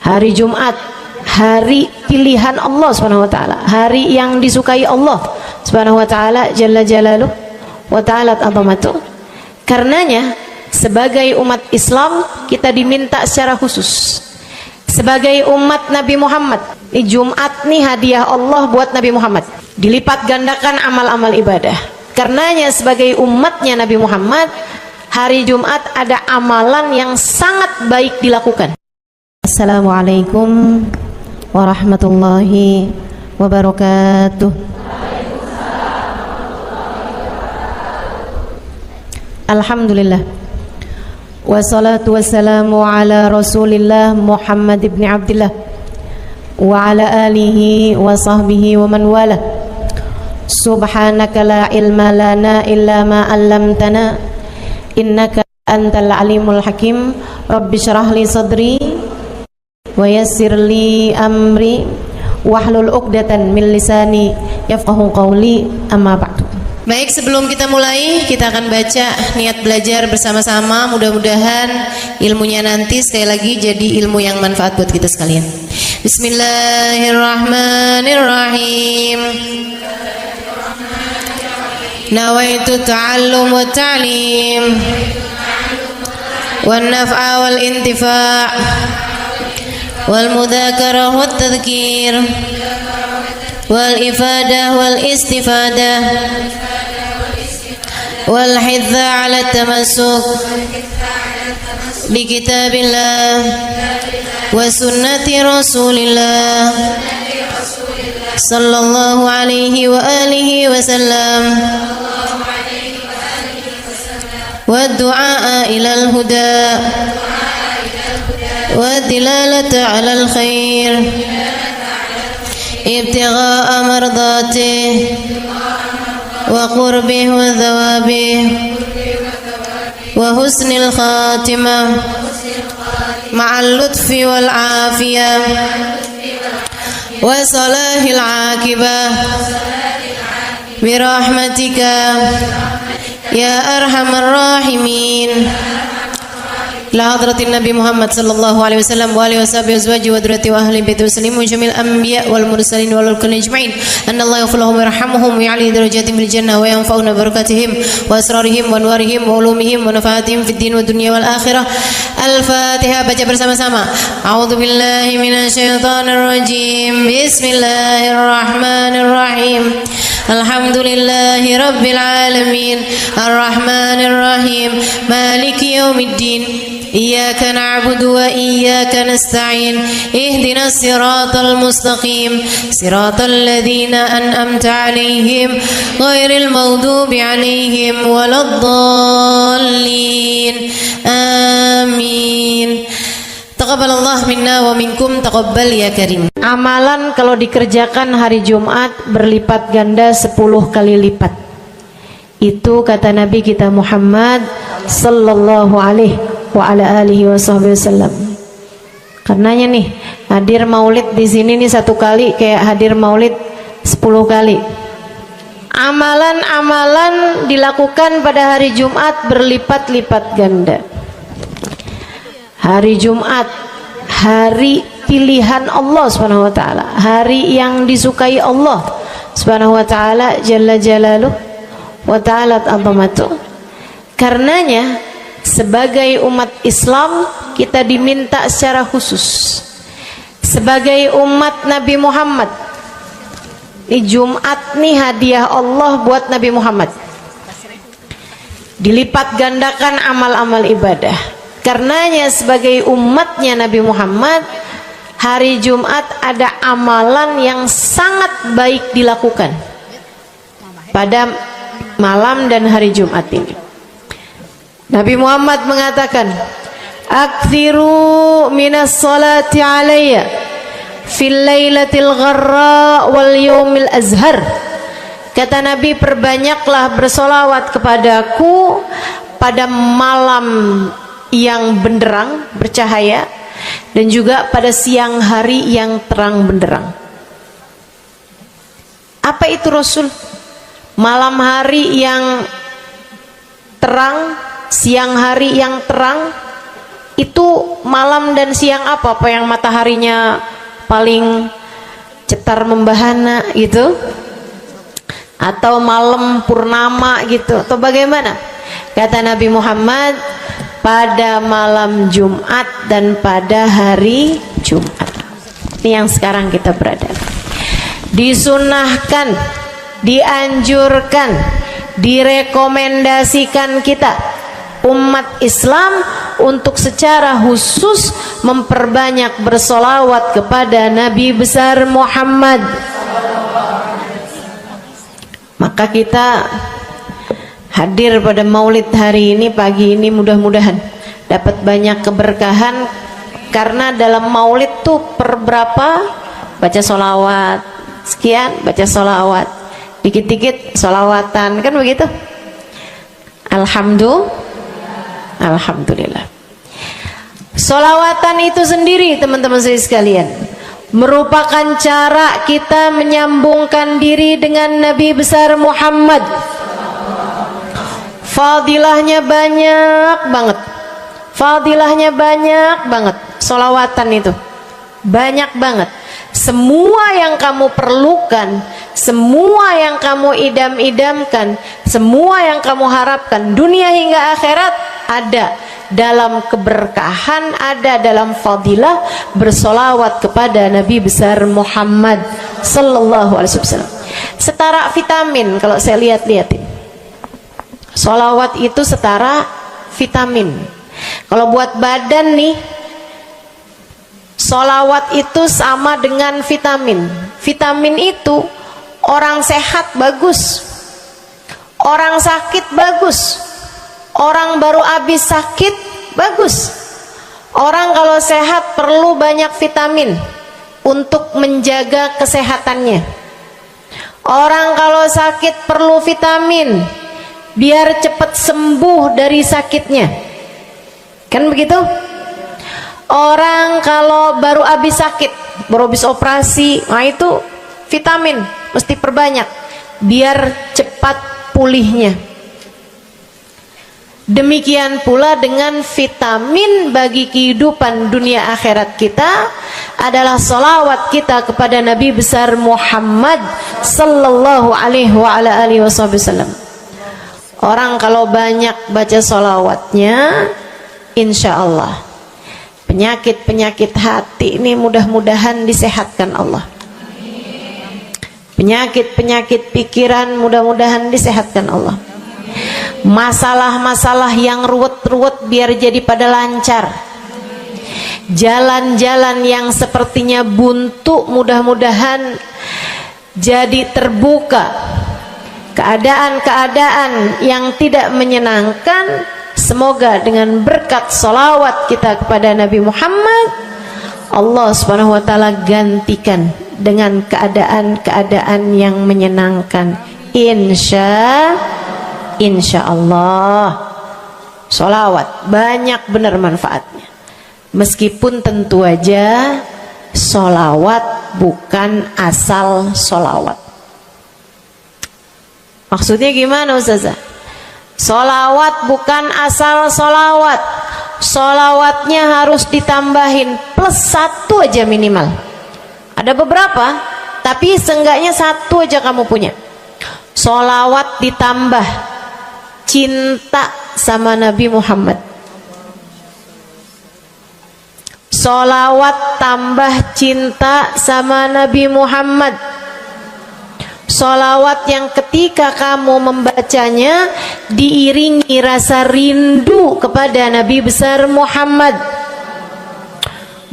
Hari Jumat, hari pilihan Allah Subhanahu wa taala, hari yang disukai Allah Subhanahu wa taala jalla jalaluh wa ta'ala azamatuh. Karenanya sebagai umat Islam kita diminta secara khusus sebagai umat Nabi Muhammad, di Jumat nih hadiah Allah buat Nabi Muhammad, dilipat gandakan amal-amal ibadah. Karenanya sebagai umatnya Nabi Muhammad, hari Jumat ada amalan yang sangat baik dilakukan. Assalamualaikum warahmatullahi wabarakatuh. Alhamdulillah, wassalatu wassalamu ala rasulillah Muhammad ibn Abdillah wa ala alihi wa sahbihi wa man wala. Subhanaka la ilma lana illa ma 'allamtana innaka antal alimul hakim. Rabbi syrah li sadri wa yassir li amri wahlul 'uqdatan min lisani yafqahu qawli, amma ba'du. Baik, sebelum kita mulai, kita akan baca niat belajar bersama-sama. Mudah-mudahan ilmunya nanti sekali lagi jadi ilmu yang manfaat buat kita sekalian. Bismillahirrahmanirrahim. Nawaitu ta'allum wa ta'lim wan naf'a wal intifa' wal mudzakarah wat tadhkir wal ifadah wal istifadah wal hidza ala tamassuk bi kitabillah wa sunnati rasulillah sallallahu alaihi wa alihi wa sallam wa du'a ila al huda wa dilalata ala al khair ibtigha'a mardatih wa qurbih wa thawabih wa husnil khatimah ma'al lutfi wal afiyah wa salahil aqibah birahmatika ya arhamar rahimin. La hadratin Nabi Muhammad sallallahu alaihi wasallam wa alihi washabihi azwaji wa dzurriyyati wa ahli baiti muslimin jamil anbiya wal mursalin wal kulli ajma'in. Anna Allah yaghfiruhum wa yarhamuhum wa ya'li darajatihim fil jannah wa yanfa'una barakatihim wa asrarihim wa anwarihim wa ulumihim wa nafaatihim fid din wa dunya wal akhirah. Al-Fatihah, baca bersama-sama. A'udzu billahi minasyaitonir rajim. Bismillahirrahmanirrahim. Alhamdulillahi rabbil alamin arrahmanir rahim maliki yaumiddin iyyaka na'budu wa iyyaka nasta'in ihdinas siratal mustaqim siratal ladzina an'amta 'alaihim ghairil maghdubi 'alaihim waladdallin. Amin. Taqabbalallah minna wa minkum, taqabbal ya karim. Amalan kalau dikerjakan hari Jumat berlipat ganda 10 kali lipat. Itu kata Nabi kita Muhammad sallallahu alaihi wa ala alihi wasallam. Karenanya nih, hadir maulid di sini nih 1 kali kayak hadir maulid 10 kali. Amalan-amalan dilakukan pada hari Jumat berlipat-lipat ganda. Hari Jumat, hari pilihan Allah Subhanahu wa taala, hari yang disukai Allah Subhanahu wa taala jalla jalaluh wa ta'ala azamatuh. Karenanya sebagai umat Islam kita diminta secara khusus sebagai umat Nabi Muhammad, di Jumat nih hadiah Allah buat Nabi Muhammad, dilipat gandakan amal-amal ibadah. Karenanya sebagai umatnya Nabi Muhammad, hari Jumat ada amalan yang sangat baik dilakukan pada malam dan hari Jumat ini. Nabi Muhammad mengatakan, "Aktsiru minas salati alayya fil lailatil gharra wal yaumil azhar." Kata Nabi, perbanyaklah bersolawat kepadaku pada malam yang benderang, bercahaya, dan juga pada siang hari yang terang benderang. Apa itu Rasul? Malam hari yang terang, siang hari yang terang, Itu malam dan siang apa yang mataharinya paling cetar membahana gitu, atau malam purnama gitu, atau bagaimana? Kata Nabi Muhammad, pada malam Jumat dan pada hari Jumat. Ini yang sekarang kita berada. Disunahkan, dianjurkan, direkomendasikan kita umat Islam untuk secara khusus memperbanyak bersolawat kepada Nabi besar Muhammad. Maka kita hadir pada maulid hari ini, pagi ini, mudah-mudahan dapat banyak keberkahan, karena dalam maulid tuh per berapa baca solawat sekian, baca solawat dikit-dikit, solawatan, kan begitu. Alhamdulillah. Solawatan itu sendiri, teman-teman sekalian, merupakan cara kita menyambungkan diri dengan Nabi besar Muhammad. Fadilahnya banyak banget. Fadilahnya banyak banget. Solawatan itu banyak banget. Semua yang kamu perlukan, semua yang kamu idam-idamkan, semua yang kamu harapkan, dunia hingga akhirat, ada dalam keberkahan, ada dalam fadilah bersolawat kepada Nabi besar Muhammad sallallahu alaihi wasallam. Setara vitamin kalau saya lihat-lihatin. Solawat itu setara vitamin. Kalau buat badan nih, solawat itu sama dengan vitamin. Vitamin itu orang sehat bagus, orang sakit bagus, orang baru habis sakit bagus. Orang kalau sehat perlu banyak vitamin untuk menjaga kesehatannya. Orang kalau sakit perlu vitamin biar cepat sembuh dari sakitnya, kan begitu? Orang kalau baru habis sakit, baru habis operasi, nah itu vitamin mesti perbanyak biar cepat pulihnya. Demikian pula dengan vitamin bagi kehidupan dunia akhirat kita adalah salawat kita kepada Nabi besar Muhammad sallallahu alaihi wasallam. Orang kalau banyak baca salawatnya, insya Allah penyakit-penyakit hati ini mudah-mudahan disehatkan Allah. Penyakit-penyakit pikiran mudah-mudahan disehatkan Allah. Masalah-masalah yang ruwet-ruwet biar jadi pada lancar. Jalan-jalan yang sepertinya buntu mudah-mudahan jadi terbuka. Keadaan-keadaan yang tidak menyenangkan, semoga dengan berkat salawat kita kepada Nabi Muhammad, Allah subhanahu wa ta'ala gantikan dengan keadaan-keadaan yang menyenangkan. Insya Allah. Salawat banyak benar manfaatnya. Meskipun tentu aja salawat bukan asal salawat. Maksudnya gimana Ustazah? Solawat bukan asal solawat. Solawatnya harus ditambahin plus 1 aja minimal. Ada beberapa, tapi seenggaknya 1 aja kamu punya. Solawat ditambah cinta sama Nabi Muhammad. Solawat tambah cinta sama Nabi Muhammad. Solawat yang ketika kamu membacanya diiringi rasa rindu kepada Nabi besar Muhammad.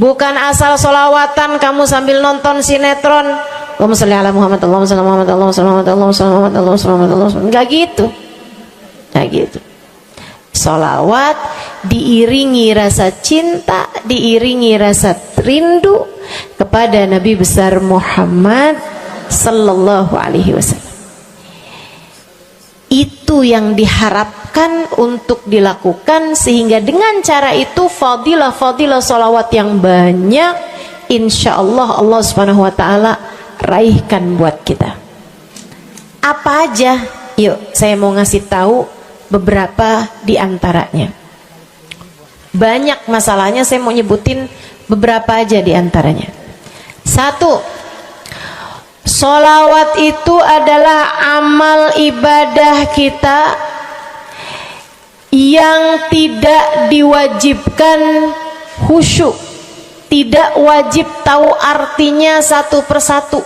Bukan asal solawatan kamu sambil nonton sinetron, Allahumma sholli ala Muhammad, Allahumma sholli ala Muhammad, Allahumma sholli ala Muhammad, Allahumma sholli ala Muhammad, Allahumma sholli ala Muhammad. Enggak gitu. Enggak gitu. Solawat diiringi rasa cinta, diiringi rasa rindu kepada Nabi besar Muhammad sallallahu alaihi wasallam. Itu yang diharapkan untuk dilakukan, sehingga dengan cara itu fadilah-fadilah salawat yang banyak insya Allah Allah subhanahu wa ta'ala raihkan buat kita. Apa aja? Yuk saya mau ngasih tahu beberapa di antaranya. Banyak masalahnya, saya mau nyebutin beberapa aja di antaranya. Satu, sholawat itu adalah amal ibadah kita yang tidak diwajibkan khusyuk, tidak wajib tahu artinya satu persatu.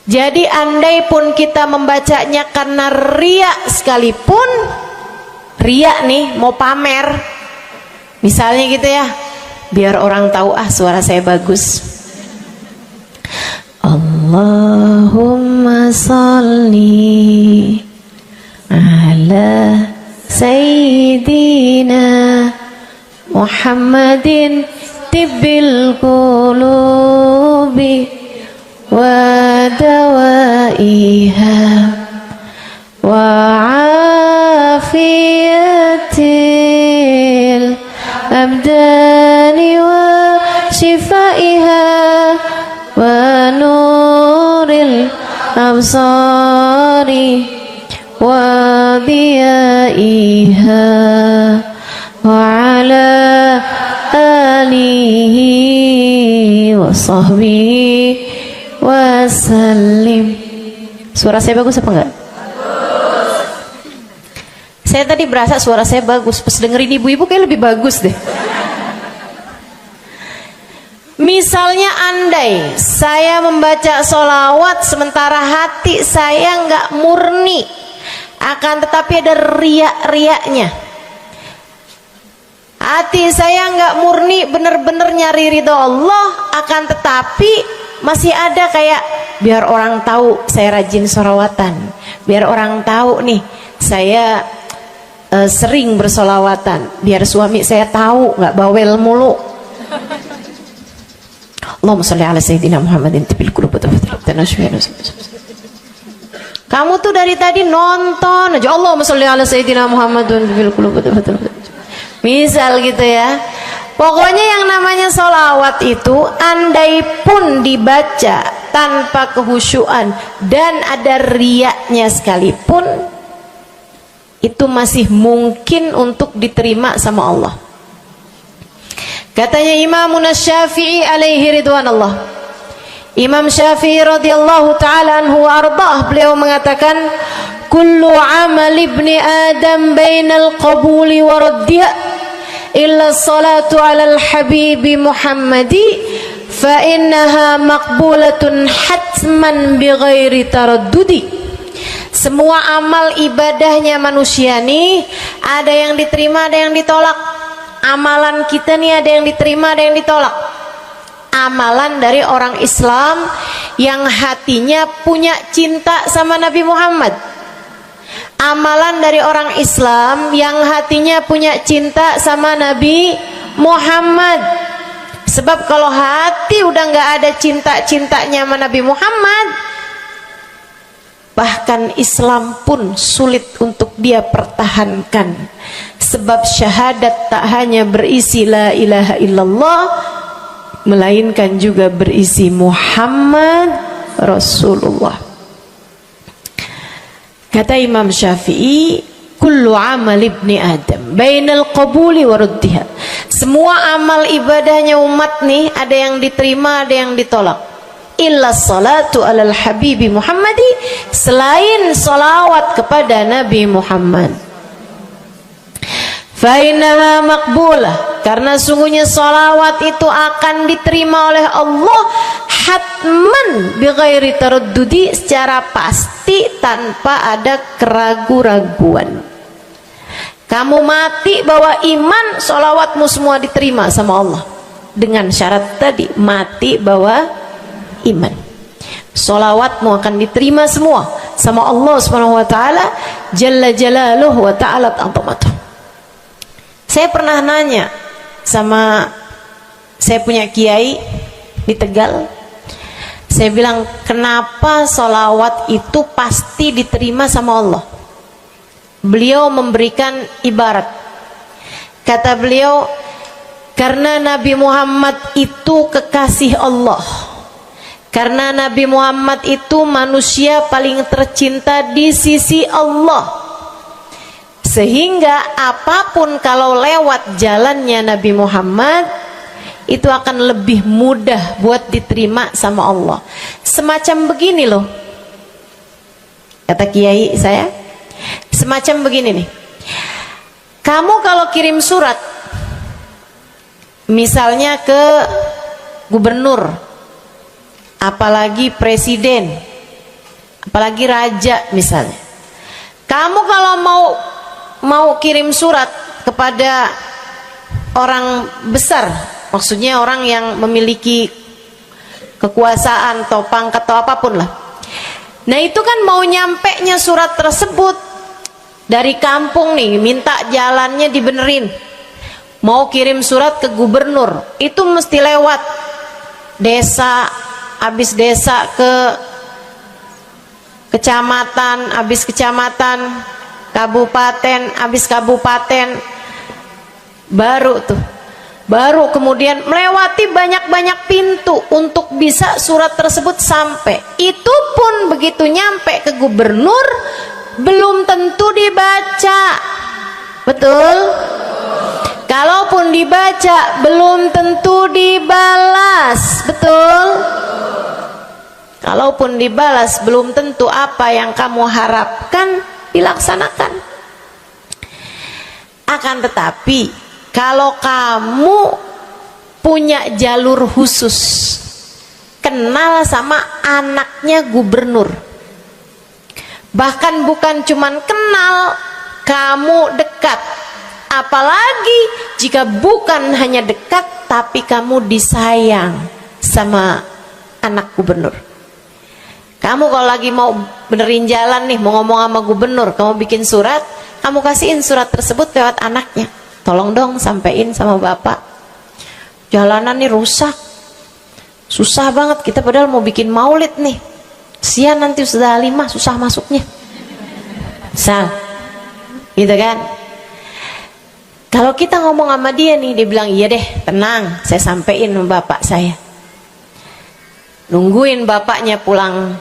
Jadi andai pun kita membacanya karena riya sekalipun, riya nih mau pamer misalnya gitu ya, biar orang tahu suara saya bagus. Allahumma sholli ala sayyidina Muhammadin tibbil qulubi wa dawaiha wa afiyatil abdani wa shifaiha wa nuril absari wa diyaiha wa ala alihi wa sahbihi wasallim. Suara saya bagus apa enggak? Saya tadi berasa suara saya bagus, pas dengerin ibu-ibu kayak lebih bagus deh. Misalnya andai saya membaca sholawat sementara hati saya nggak murni, akan tetapi ada riak-riaknya. Hati saya nggak murni bener-bener nyari ridho Allah, akan tetapi masih ada kayak biar orang tahu saya rajin sholawatan, biar orang tahu nih saya sering bersolawatan, biar suami saya tahu nggak bawel mulu. Allahumma sholli ala sayyidina Muhammadin tibil qulub. Kamu tuh dari tadi nonton aja Allahumma sholli ala sayyidina Muhammadin tibil qulub. Misal gitu ya. Pokoknya yang namanya sholawat itu andai pun dibaca tanpa kehusyuan dan ada riaknya sekalipun, itu masih mungkin untuk diterima sama Allah. Katanya Imam Syafi'i alaihi ridwanullah, Imam Syafi'i radhiyallahu ta'ala anhu wa ardhah, beliau mengatakan kullu amal ibni adam bainal qabuli wa raddiha illa salatu alal habibi Muhammadi fa innaha maqbulatun hatman bighairi taraddudi. Semua amal ibadahnya manusia nih ada yang diterima, ada yang ditolak. Amalan kita nih ada yang diterima, ada yang ditolak. Amalan dari orang Islam yang hatinya punya cinta sama Nabi Muhammad, amalan dari orang Islam yang hatinya punya cinta sama Nabi Muhammad. Sebab kalau hati udah nggak ada cinta-cintanya sama Nabi Muhammad, bahkan Islam pun sulit untuk dia pertahankan. Sebab syahadat tak hanya berisi la ilaha illallah, melainkan juga berisi Muhammad Rasulullah. Kata Imam Syafi'i, kullu amal ibni adam bainal qabuli wa raddiha. Semua amal ibadahnya umat nih ada yang diterima, ada yang ditolak. Illa salatu alal habibi Muhammadi, selain salawat kepada Nabi Muhammad. Fa innaha maqbulah, karena sungguhnya salawat itu akan diterima oleh Allah hatman bighairi taraddudi, secara pasti tanpa ada keraguan-raguan. Kamu mati bawa iman, salawatmu semua diterima sama Allah. Dengan syarat tadi, mati bawa iman, salawatmu akan diterima semua sama Allah Subhanahu wa taala jalla jalaluhu wa ta'ala azamatuh. Saya pernah nanya sama saya punya kiai di Tegal, saya bilang kenapa salawat itu pasti diterima sama Allah? Beliau memberikan ibarat, kata beliau, karena Nabi Muhammad itu kekasih Allah. Karena Nabi Muhammad itu manusia paling tercinta di sisi Allah. Sehingga apapun kalau lewat jalannya Nabi Muhammad itu akan lebih mudah buat diterima sama Allah. Semacam begini loh, kata kiai saya, semacam begini nih. Kamu kalau kirim surat misalnya ke gubernur, apalagi presiden, apalagi raja misalnya, kamu kalau mau kirim surat kepada orang besar, maksudnya orang yang memiliki kekuasaan atau pangkat atau apapun lah. Nah itu kan mau nyampenya surat tersebut dari kampung nih, minta jalannya dibenerin, mau kirim surat ke gubernur, itu mesti lewat desa, habis desa ke kecamatan, habis kecamatan, kabupaten, habis kabupaten, baru kemudian melewati banyak-banyak pintu untuk bisa surat tersebut sampai. Itu pun begitu nyampe ke gubernur belum tentu dibaca, betul? Kalaupun dibaca belum tentu dibalas, betul? Kalaupun dibalas belum tentu apa yang kamu harapkan dilaksanakan. Akan tetapi kalau kamu punya jalur khusus, kenal sama anaknya gubernur, bahkan bukan cuman kenal, kamu dekat, apalagi jika bukan hanya dekat tapi kamu disayang sama anak gubernur. Kamu kalau lagi mau benerin jalan nih, mau ngomong sama gubernur, kamu bikin surat, kamu kasihin surat tersebut lewat anaknya. Tolong dong sampein sama bapak, jalanan nih rusak, susah banget, kita padahal mau bikin maulid nih, sian nanti sudah 5 susah masuknya, misal gitu kan. Kalau kita ngomong sama dia nih, dia bilang iya deh tenang, saya sampein sama bapak saya. Nungguin bapaknya pulang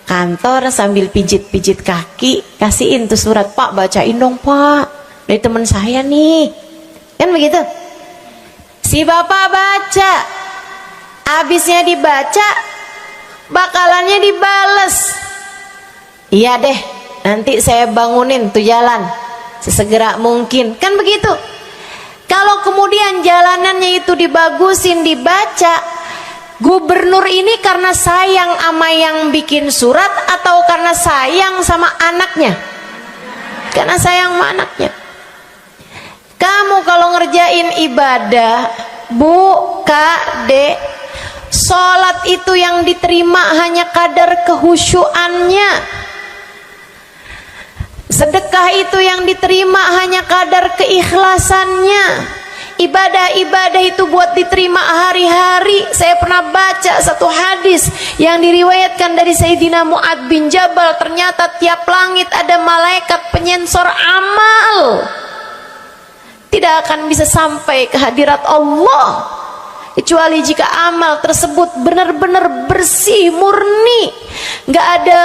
kantor sambil pijit-pijit kaki, kasihin tuh surat, Pak bacain dong Pak, dari teman saya nih, kan begitu. Si bapak baca, habisnya dibaca bakalannya dibales, iya deh nanti saya bangunin tuh jalan sesegera mungkin, kan begitu. Kalau kemudian jalanannya itu dibagusin, dibaca, gubernur ini karena sayang sama yang bikin surat atau karena sayang sama anaknya? Karena sayang sama anaknya. Kamu kalau ngerjain ibadah, Bu, Kak, Dek, sholat itu yang diterima hanya kadar kehusyuannya. Sedekah itu yang diterima hanya kadar keikhlasannya. Ibadah-ibadah itu buat diterima hari-hari. Saya pernah baca satu hadis yang diriwayatkan dari Sayyidina Mu'ad bin Jabal. Ternyata tiap langit ada malaikat penyensor amal, tidak akan bisa sampai ke hadirat Allah kecuali jika amal tersebut benar-benar bersih, murni, nggak ada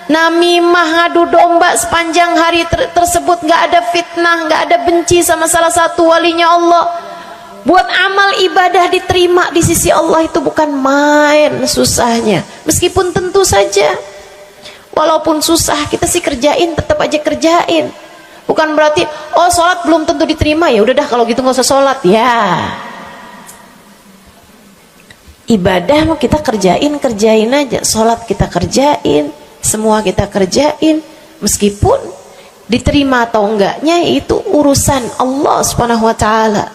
namimah, ngadu domba sepanjang hari tersebut, nggak ada fitnah, nggak ada benci sama salah satu walinya Allah. Buat amal ibadah diterima di sisi Allah itu bukan main susahnya. Meskipun tentu saja walaupun susah kita sih kerjain, tetap aja kerjain. Bukan berarti oh sholat belum tentu diterima, ya udah dah kalau gitu nggak usah sholat. Ya ibadah mau kita kerjain aja, sholat kita kerjain, semua kita kerjain, meskipun diterima atau enggaknya itu urusan Allah Subhanahu wa taala.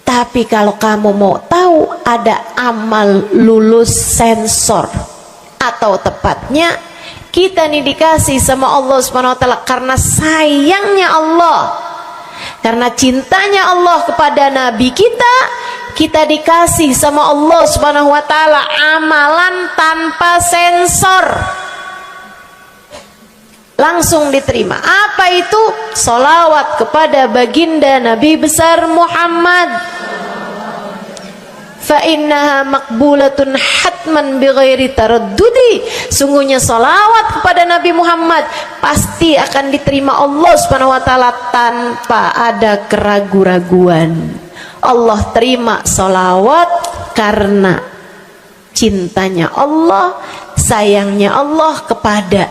Tapi kalau kamu mau tahu, ada amal lulus sensor, atau tepatnya kita nih dikasih sama Allah Subhanahu wa taala karena sayangnya Allah, karena cintanya Allah kepada nabi kita, kita dikasih sama Allah Subhanahu wa taala amalan tanpa sensor, langsung diterima. Apa itu? Sholawat kepada baginda Nabi besar Muhammad. fa innaha maqbulatun hatman bighairi taraddudi. Sungguhnya salawat kepada Nabi Muhammad pasti akan diterima Allah Subhanahu wa taala tanpa ada keraguan-raguan. Allah terima salawat karena cintanya Allah, sayangnya Allah kepada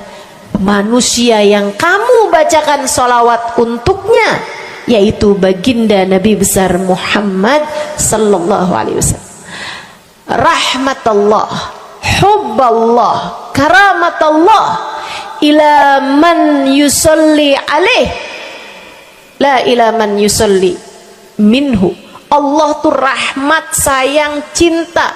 manusia yang kamu bacakan salawat untuknya, yaitu baginda Nabi besar Muhammad sallallahu alaihi wasallam. Rahmatullah, hubballah, karamatullah ila man yusalli alaih, la ila man yusalli minhu. Allah tuh rahmat, sayang, cinta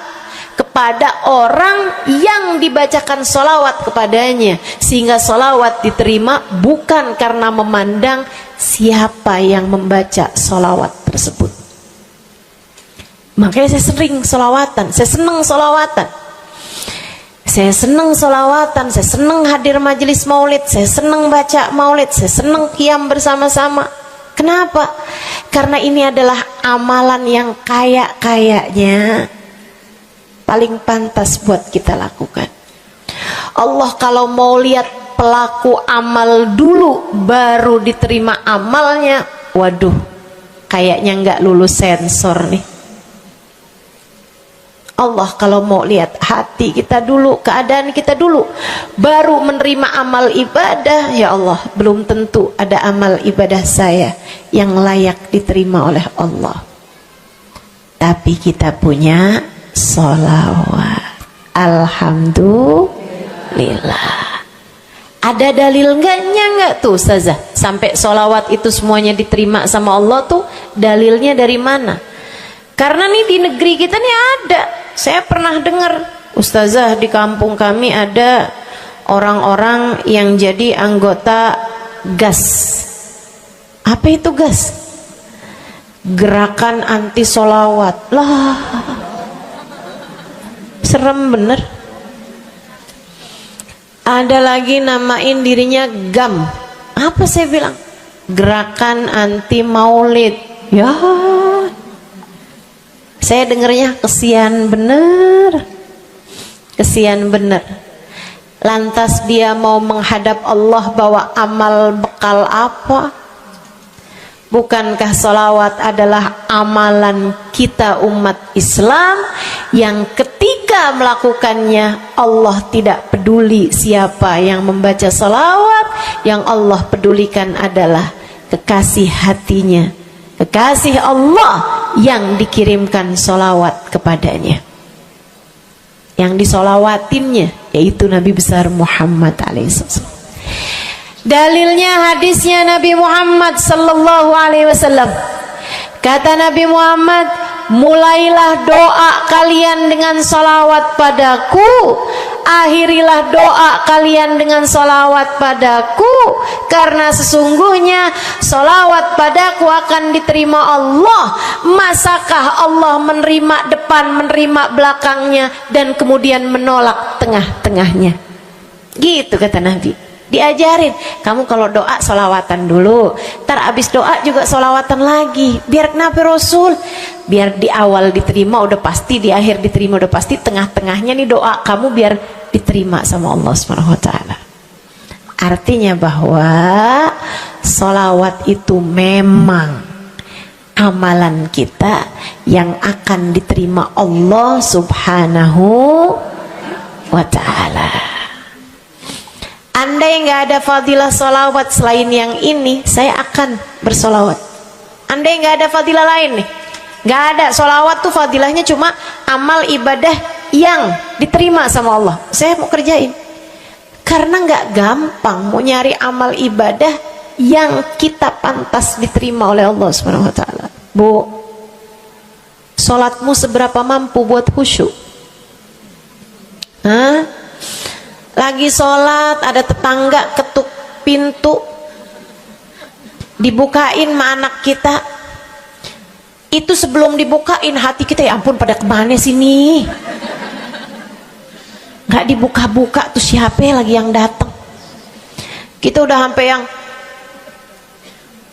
kepada orang yang dibacakan solawat kepadanya, sehingga solawat diterima bukan karena memandang siapa yang membaca solawat tersebut. Makanya saya sering solawatan, saya senang solawatan, saya senang solawatan, saya senang hadir majelis maulid, saya senang baca maulid, saya senang qiyam bersama-sama. Kenapa? Karena ini adalah amalan yang kayaknya paling pantas buat kita lakukan. Allah kalau mau lihat pelaku amal dulu baru diterima amalnya, waduh, kayaknya nggak lulus sensor nih. Allah kalau mau lihat hati kita dulu, keadaan kita dulu, baru menerima amal ibadah, ya Allah, belum tentu ada amal ibadah saya yang layak diterima oleh Allah. Tapi kita punya sholawat, alhamdulillah. Ada dalil nggak tuh Ustazah sampai sholawat itu semuanya diterima sama Allah tuh? Dalilnya dari mana? Karena nih di negeri kita nih ada, saya pernah dengar Ustazah, di kampung kami ada orang-orang yang jadi anggota GAS. Apa itu GAS? Gerakan anti sholawat. Lah, serem bener. Ada lagi namain dirinya GAM. Apa saya bilang? Gerakan anti maulid. Ya, saya dengernya kesian bener, kesian bener. Lantas dia mau menghadap Allah bawa amal bekal apa? Bukankah sholawat adalah amalan kita umat Islam yang ketika melakukannya Allah tidak peduli siapa yang membaca sholawat, yang Allah pedulikan adalah kekasih hatinya, kekasih Allah yang dikirimkan sholawat kepadanya, yang disolawatinnya yaitu Nabi besar Muhammad alaihissalam. Dalilnya hadisnya Nabi Muhammad sallallahu alaihi wasallam. Kata Nabi Muhammad, mulailah doa kalian dengan salawat padaku, akhirilah doa kalian dengan salawat padaku, karena sesungguhnya salawat padaku akan diterima Allah. Masakah Allah menerima depan, menerima belakangnya, dan kemudian menolak tengah-tengahnya? Gitu kata Nabi. Diajarin, kamu kalau doa solawatan dulu, ntar abis doa juga solawatan lagi. Biar kenapa Rasul? Biar di awal diterima udah pasti, di akhir diterima udah pasti, tengah-tengahnya nih doa kamu biar diterima sama Allah SWT. Artinya bahwa solawat itu memang amalan kita yang akan diterima Allah Subhanahu wa ta'ala. Andai nggak ada fadilah solawat selain yang ini, saya akan bersolawat. Andai nggak ada fadilah lain nih, nggak ada, solawat tuh fadilahnya cuma amal ibadah yang diterima sama Allah, saya mau kerjain. Karena nggak gampang mau nyari amal ibadah yang kita pantas diterima oleh Allah Subhanahu wa ta'ala. Bu, sholatmu seberapa mampu buat khusyuk? Hah? Lagi sholat, ada tetangga ketuk pintu, dibukain sama anak kita. Itu sebelum dibukain hati kita, ya ampun pada kemana sini? Gak dibuka-buka tuh siapa lagi yang datang? Kita udah sampai yang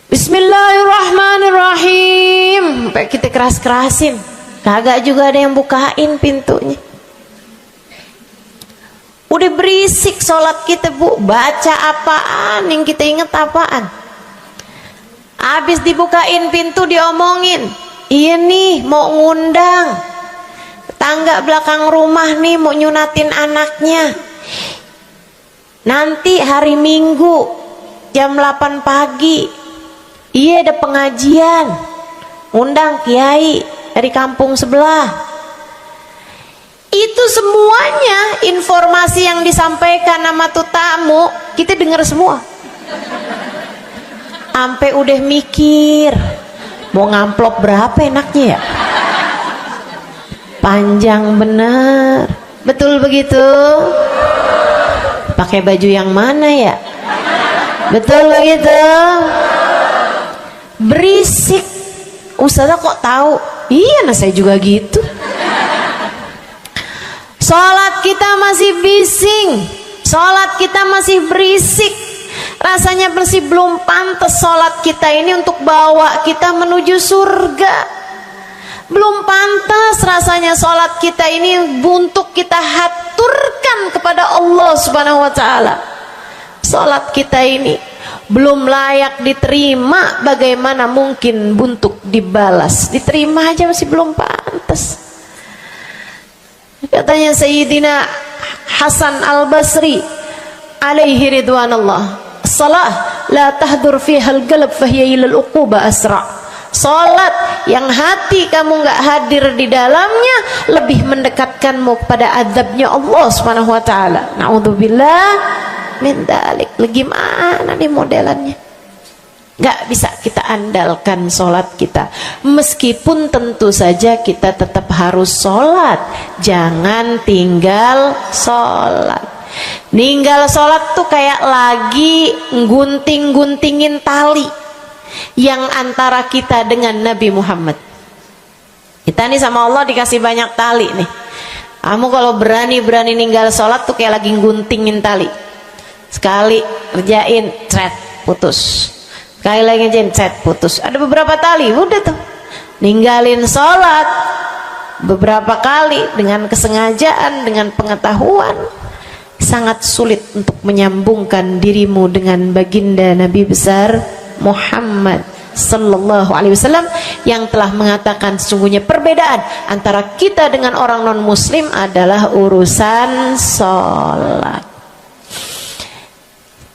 Bismillahirrahmanirrahim, sampai kita keras-kerasin. Kagak juga ada yang bukain pintunya. Udah berisik sholat kita bu, baca apaan, yang kita inget apaan. Habis dibukain pintu diomongin, iya nih mau ngundang tangga belakang rumah nih, mau nyunatin anaknya. Nanti hari Minggu jam 8 pagi, iya ada pengajian, ngundang kiai dari kampung sebelah. Itu semuanya informasi yang disampaikan sama tuh tamu, kita dengar semua. Sampai udah mikir, mau ngamplop berapa enaknya ya? Panjang bener. Betul begitu? Pakai baju yang mana ya? Betul begitu? Berisik. Ustazah kok tahu? Iya, nah saya juga gitu. Sholat kita masih bising, sholat kita masih berisik. Rasanya masih belum pantas sholat kita ini untuk bawa kita menuju surga. Belum pantas rasanya sholat kita ini untuk kita haturkan kepada Allah Subhanahu wa ta'ala. Sholat kita ini belum layak diterima, bagaimana mungkin untuk dibalas? Diterima aja masih belum pantas. Katanya Sayyidina Hasan Al-Basri alaihi ridwanallah, salah la tahdur fiha al-qalb fahiya ila al-uquba asra. Salat yang hati kamu nggak hadir di dalamnya lebih mendekatkanmu kepada azabnya Allah Subhanahu wa taala. Naudzubillah min dzalik. Gimana nih modelannya? Nggak bisa kita andalkan sholat kita, meskipun tentu saja kita tetap harus sholat. Jangan tinggal sholat. Ninggal sholat tuh kayak lagi gunting-guntingin tali yang antara kita dengan Nabi Muhammad. Kita nih sama Allah dikasih banyak tali nih. Kamu kalau berani-berani ninggal sholat tuh kayak lagi guntingin tali. Sekali kerjain, cret, putus. Sekali lagi jencet, putus. Ada beberapa tali, udah tuh. Ninggalin sholat beberapa kali dengan kesengajaan, dengan pengetahuan, sangat sulit untuk menyambungkan dirimu dengan baginda Nabi besar Muhammad sallallahu alaihi wasallam yang telah mengatakan sesungguhnya perbedaan antara kita dengan orang non muslim adalah urusan sholat.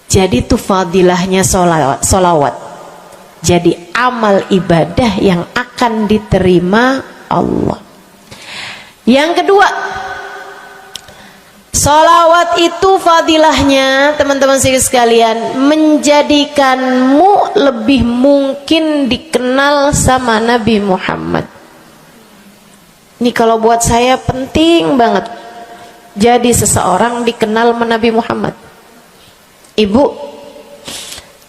Jadi itu fadilahnya sholawat. Jadi amal ibadah yang akan diterima Allah. Yang kedua, sholawat itu fadilahnya teman-teman sekalian menjadikanmu lebih mungkin dikenal sama Nabi Muhammad. Ini kalau buat saya penting banget. Jadi seseorang dikenal sama Nabi Muhammad. Ibu,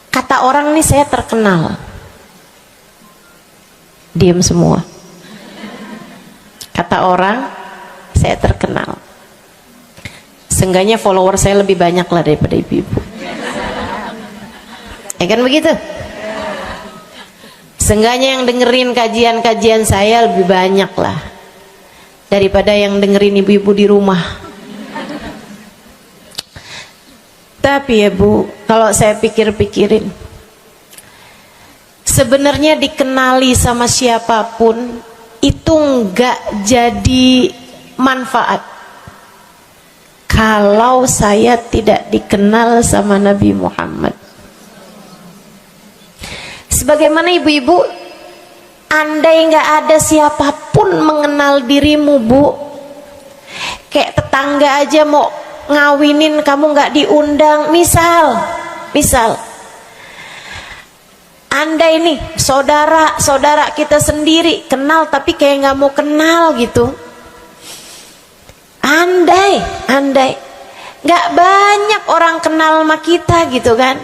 kata orang nih saya terkenal. Diam semua. Kata orang saya terkenal. Seenggaknya follower saya lebih banyak lah daripada ibu-ibu. Ya kan begitu? Seenggaknya yang dengerin kajian-kajian saya lebih banyak lah daripada yang dengerin ibu-ibu di rumah. Tapi ya Bu, kalau saya pikir-pikirin, sebenarnya dikenali sama siapapun itu enggak jadi manfaat kalau saya tidak dikenal sama Nabi Muhammad. Sebagaimana ibu-ibu, andai enggak ada siapapun mengenal dirimu Bu, kayak tetangga aja mau ngawinin kamu nggak diundang, misal andai nih saudara kita sendiri kenal tapi kayak nggak mau kenal gitu, andai nggak banyak orang kenal sama kita gitu kan,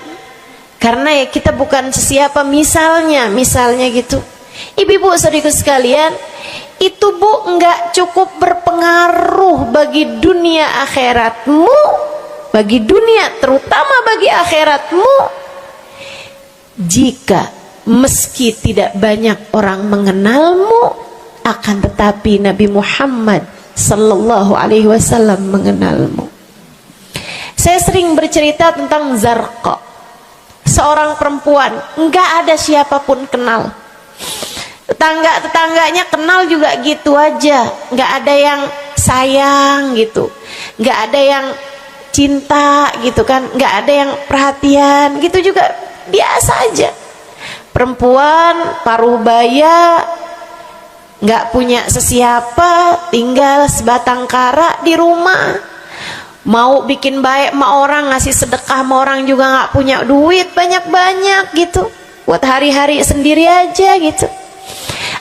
karena ya kita bukan sesiapa misalnya gitu. Ibu-ibu saudaraku sekalian, itu Bu nggak cukup berpengaruh bagi dunia akhiratmu, bagi dunia terutama bagi akhiratmu, jika meski tidak banyak orang mengenalmu, akan tetapi Nabi Muhammad sallallahu alaihi wasallam mengenalmu. Saya sering bercerita tentang Zarqa, seorang perempuan, enggak ada siapapun kenal. Tetangga-tetangganya kenal juga gitu aja, enggak ada yang sayang gitu, enggak ada yang cinta gitu kan, enggak ada yang perhatian gitu, juga biasa aja. Perempuan paruh baya, nggak punya sesiapa, tinggal sebatang kara di rumah. Mau bikin baik sama orang, ngasih sedekah sama orang juga nggak punya duit banyak-banyak gitu, buat hari-hari sendiri aja gitu.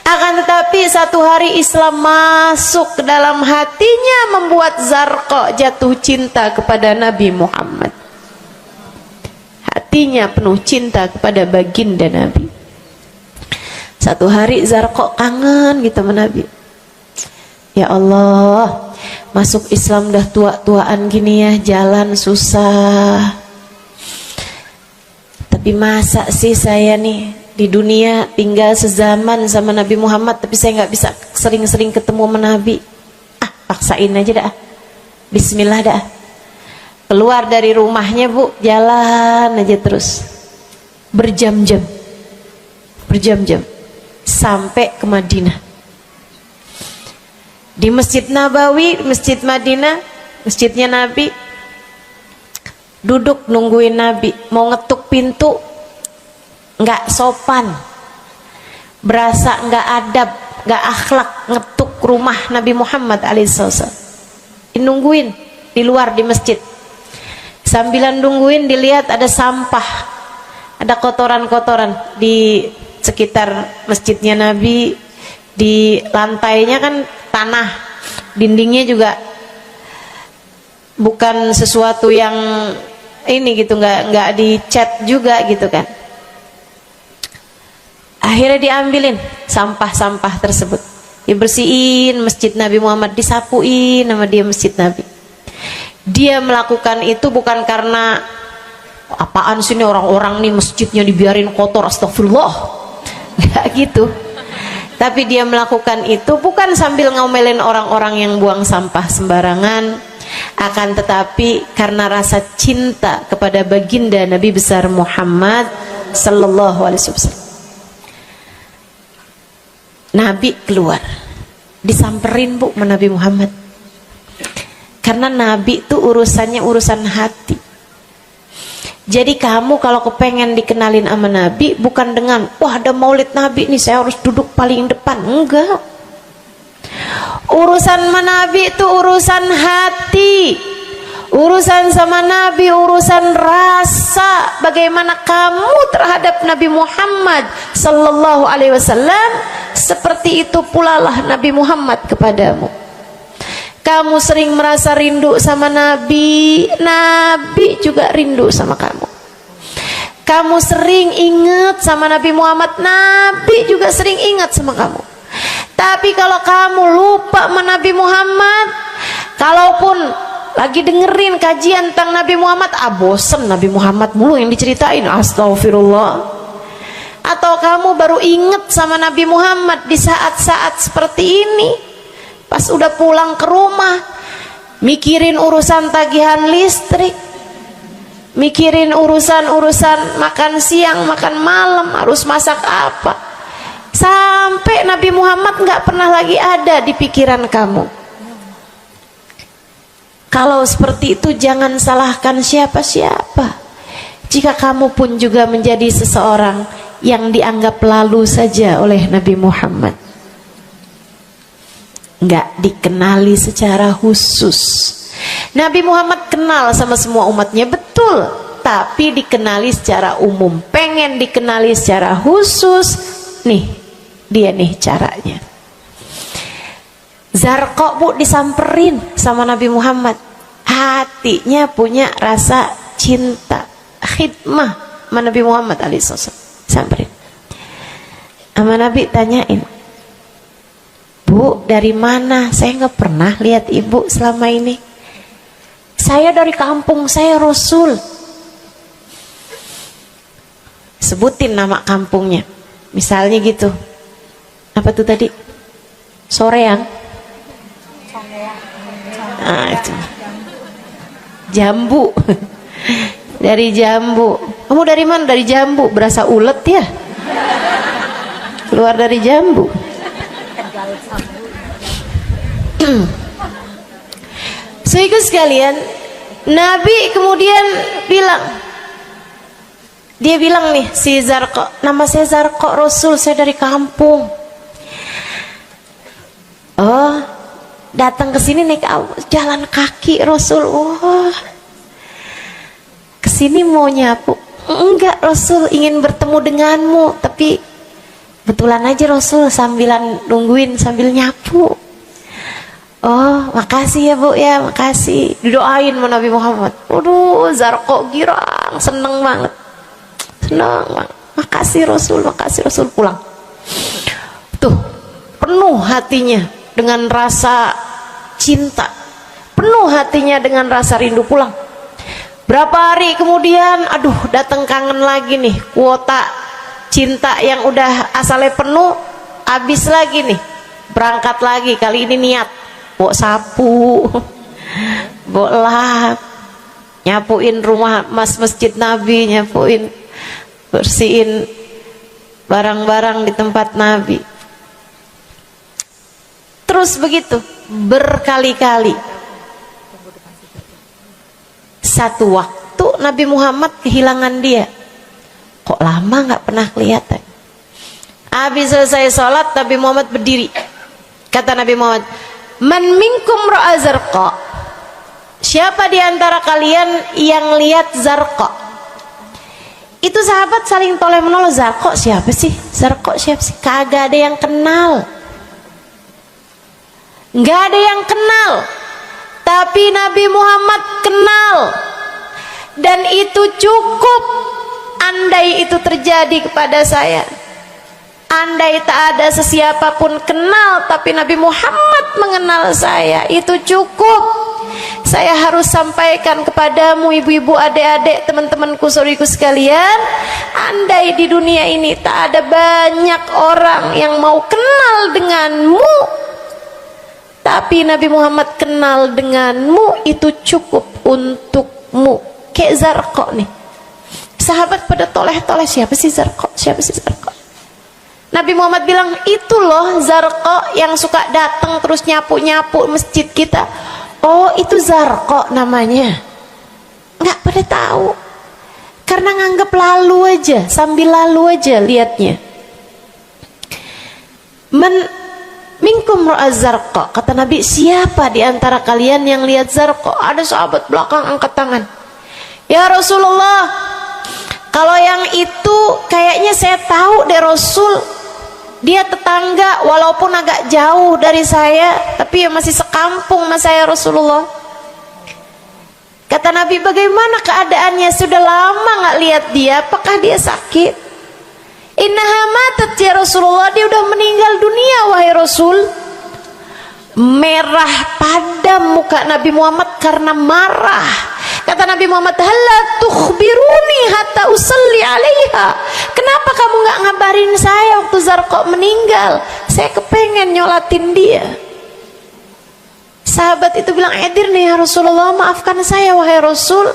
Akan tetapi satu hari Islam masuk ke dalam hatinya, membuat Zarqa jatuh cinta kepada Nabi Muhammad. Hatinya penuh cinta kepada baginda Nabi. Satu hari Zarqa kangen gitu sama Nabi. Ya Allah, masuk Islam dah tua-tuaan gini ya, jalan susah. Tapi masa sih saya nih di dunia tinggal sezaman sama Nabi Muhammad, tapi saya nggak bisa sering-sering ketemu sama Nabi. Paksain aja dah. Bismillah dah. Keluar dari rumahnya bu, jalan aja terus berjam-jam sampai ke Madinah. Di Masjid Nabawi, Masjid Madinah, masjidnya Nabi, duduk nungguin Nabi. Mau ngetuk pintu nggak sopan, berasa nggak adab, nggak akhlak ngetuk rumah Nabi Muhammad alaihissalam. Nungguin di luar di masjid. Sambilan nungguin dilihat ada sampah, ada kotoran-kotoran di sekitar masjidnya Nabi. Di lantainya kan tanah, dindingnya juga bukan sesuatu yang ini gitu, nggak dicat juga gitu kan. Akhirnya diambilin sampah-sampah tersebut, dibersihin masjid Nabi Muhammad, disapuin nama dia masjid Nabi. Dia melakukan itu bukan karena apaan sih nih orang-orang nih masjidnya dibiarin kotor, astagfirullah, nggak gitu. Tapi dia melakukan itu bukan sambil ngomelin orang-orang yang buang sampah sembarangan, akan tetapi karena rasa cinta kepada baginda Nabi besar Muhammad sallallahu alaihi wasallam. Nabi keluar, disamperin bu sama Nabi Muhammad, karena Nabi itu urusannya urusan hati. Jadi kamu kalau kepengen dikenalin sama Nabi, bukan dengan wah ada maulid Nabi nih saya harus duduk paling depan, enggak. Urusan sama Nabi itu urusan hati, urusan sama Nabi urusan rasa. Bagaimana kamu terhadap Nabi Muhammad sallallahu alaihi wasallam, seperti itu pula lah Nabi Muhammad kepadamu. Kamu sering merasa rindu sama Nabi, Nabi juga rindu sama kamu. Kamu sering ingat sama Nabi Muhammad, Nabi juga sering ingat sama kamu. Tapi kalau kamu lupa sama Nabi Muhammad, kalaupun lagi dengerin kajian tentang Nabi Muhammad, bosen Nabi Muhammad mulu yang diceritain, astagfirullah. Atau kamu baru ingat sama Nabi Muhammad di saat-saat seperti ini, pas udah pulang ke rumah, mikirin urusan tagihan listrik, mikirin urusan makan siang, makan malam, harus masak apa, sampai Nabi Muhammad nggak pernah lagi ada di pikiran kamu. Kalau seperti itu jangan salahkan siapa-siapa. Jika kamu pun juga menjadi seseorang yang dianggap lalu saja oleh Nabi Muhammad, nggak dikenali secara khusus. Nabi Muhammad kenal sama semua umatnya, betul, tapi dikenali secara umum. Pengen dikenali secara khusus, nih dia nih caranya. Zarqa bu disamperin sama Nabi Muhammad, hatinya punya rasa cinta, khidmah sama Nabi Muhammad alaihissalam. Samperin sama Nabi, tanyain, Bu, dari mana? Saya nggak pernah lihat ibu selama ini. Saya dari kampung saya Rasul. Sebutin nama kampungnya, misalnya gitu. Apa tuh tadi? Soreang. Nah, itu. Jambu. Dari jambu. Kamu dari mana? Dari jambu. Berasa ulet ya? Keluar dari jambu. Saudaraku sekalian, Nabi kemudian bilang, dia bilang nih si Zarqa, nama saya Zarqa Rasul, saya dari kampung. Oh, datang ke sini naik jalan kaki Rasul. Wah, kesini mau nyapu? Enggak Rasul, ingin bertemu denganmu, tapi betulan aja Rasul sambilan nungguin sambil nyapu. Oh, makasih ya Bu ya, makasih. Didoain sama Nabi Muhammad. Waduh, Zarqa girang, seneng banget. Senang banget. Makasih Rasul pulang. Tuh, penuh hatinya dengan rasa cinta. Penuh hatinya dengan rasa rindu pulang. Berapa hari kemudian, aduh datang kangen lagi nih. Kuota cinta yang udah asalnya penuh, habis lagi nih. Berangkat lagi, kali ini niat. Bawa sapu, bawa lap, nyapuin rumah masjid Nabi, nyapuin, bersihin barang-barang di tempat Nabi. Terus begitu berkali-kali. Satu waktu Nabi Muhammad kehilangan dia. Kok lama nggak pernah kelihatan. Habis selesai sholat, Nabi Muhammad berdiri. Kata Nabi Muhammad, man minkum ra'a Zarqa, siapa di antara kalian yang lihat Zarqa? Itu sahabat saling toleh menolong. Zarqa siapa sih? Zarqa siapa sih? Kagak ada yang kenal, nggak ada yang kenal. Tapi Nabi Muhammad kenal, dan itu cukup. Andai itu terjadi kepada saya, andai tak ada sesiapa pun kenal, tapi Nabi Muhammad mengenal saya, itu cukup. Saya harus sampaikan kepadamu ibu-ibu, adik-adik, teman-temanku, saudariku sekalian, andai di dunia ini tak ada banyak orang yang mau kenal denganmu, tapi Nabi Muhammad kenal denganmu, itu cukup untukmu. Kayak Zarqa nih, sahabat pada toleh-toleh, siapa sih Zarqa? Siapa sih Zarqa? Nabi Muhammad bilang, itu loh Zarqa yang suka datang terus nyapu-nyapu masjid kita. Oh, itu Zarqa namanya. Nggak pada tahu, karena nganggep lalu aja, sambil lalu aja liatnya. Minkum ra'a Zarqa, kata Nabi, siapa di antara kalian yang lihat Zarqa? Ada sahabat belakang angkat tangan. Ya Rasulullah, kalau yang itu kayaknya saya tahu deh Rasul. Dia tetangga, walaupun agak jauh dari saya, tapi ya masih sekampung sama saya Rasulullah. Kata Nabi, bagaimana keadaannya? Sudah lama nggak lihat dia, apakah dia sakit? Innaha matat ya Rasulullah, dia udah meninggal dunia wahai Rasul. Merah padam muka Nabi Muhammad karena marah. Kata Nabi Muhammad, halla tukhbiruni hatta usalli alaiha. Kenapa kamu nggak ngabarin saya waktu Zarqa meninggal? Saya kepengen nyolatin dia. Sahabat itu bilang, edir nih ya Rasulullah, maafkan saya wahai Rasul,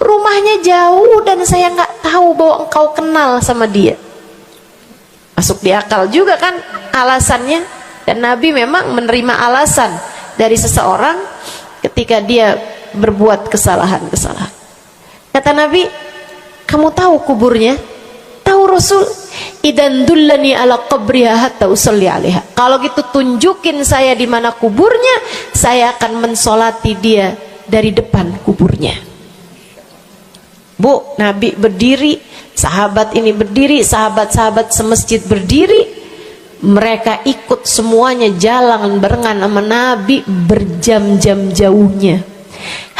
rumahnya jauh dan saya nggak tahu bahwa engkau kenal sama dia. Masuk di akal juga kan alasannya, dan Nabi memang menerima alasan dari seseorang ketika dia berbuat kesalahan-kesalahan. Kata Nabi, kamu tahu kuburnya? Tahu Rasul. Idan dullani ala qabriha hatta usalli alaiha. Kalau gitu tunjukin saya di mana kuburnya, saya akan mensolati dia dari depan kuburnya. Bu, Nabi berdiri, sahabat ini berdiri, sahabat-sahabat semasjid berdiri. Mereka ikut semuanya jalan barengan sama Nabi berjam-jam jauhnya,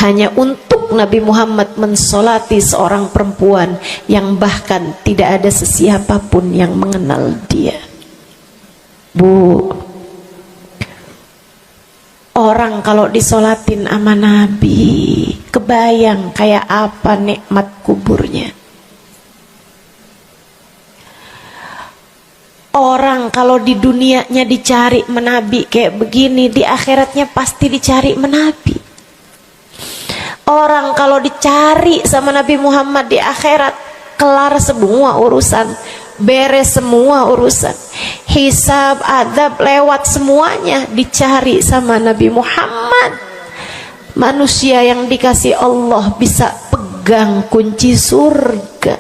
hanya untuk Nabi Muhammad mensolati seorang perempuan yang bahkan tidak ada sesiapapun yang mengenal dia. Bu, orang kalau disolatin sama Nabi, kebayang kayak apa nikmat kuburnya. Orang kalau di dunianya dicari menabi kayak begini, di akhiratnya pasti dicari menabi. Orang kalau dicari sama Nabi Muhammad di akhirat, kelar semua urusan, beres semua urusan, hisab, adab lewat semuanya, dicari sama Nabi Muhammad. Manusia yang dikasih Allah bisa pegang kunci surga.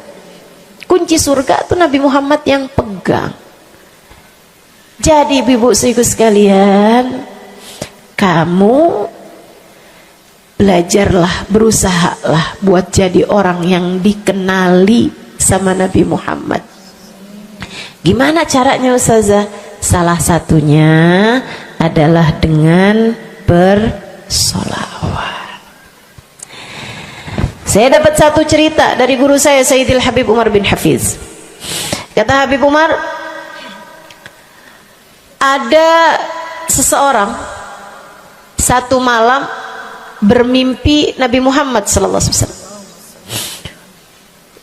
Kunci surga itu Nabi Muhammad yang pegang. Jadi ibu ibu sekalian, kamu belajarlah, berusahalah buat jadi orang yang dikenali sama Nabi Muhammad. Gimana caranya Ustazah? Salah satunya adalah dengan bersolawat. Saya dapat satu cerita dari guru saya, Sayyidil Habib Umar bin Hafiz. Kata Habib Umar, ada seseorang satu malam bermimpi Nabi Muhammad SAW.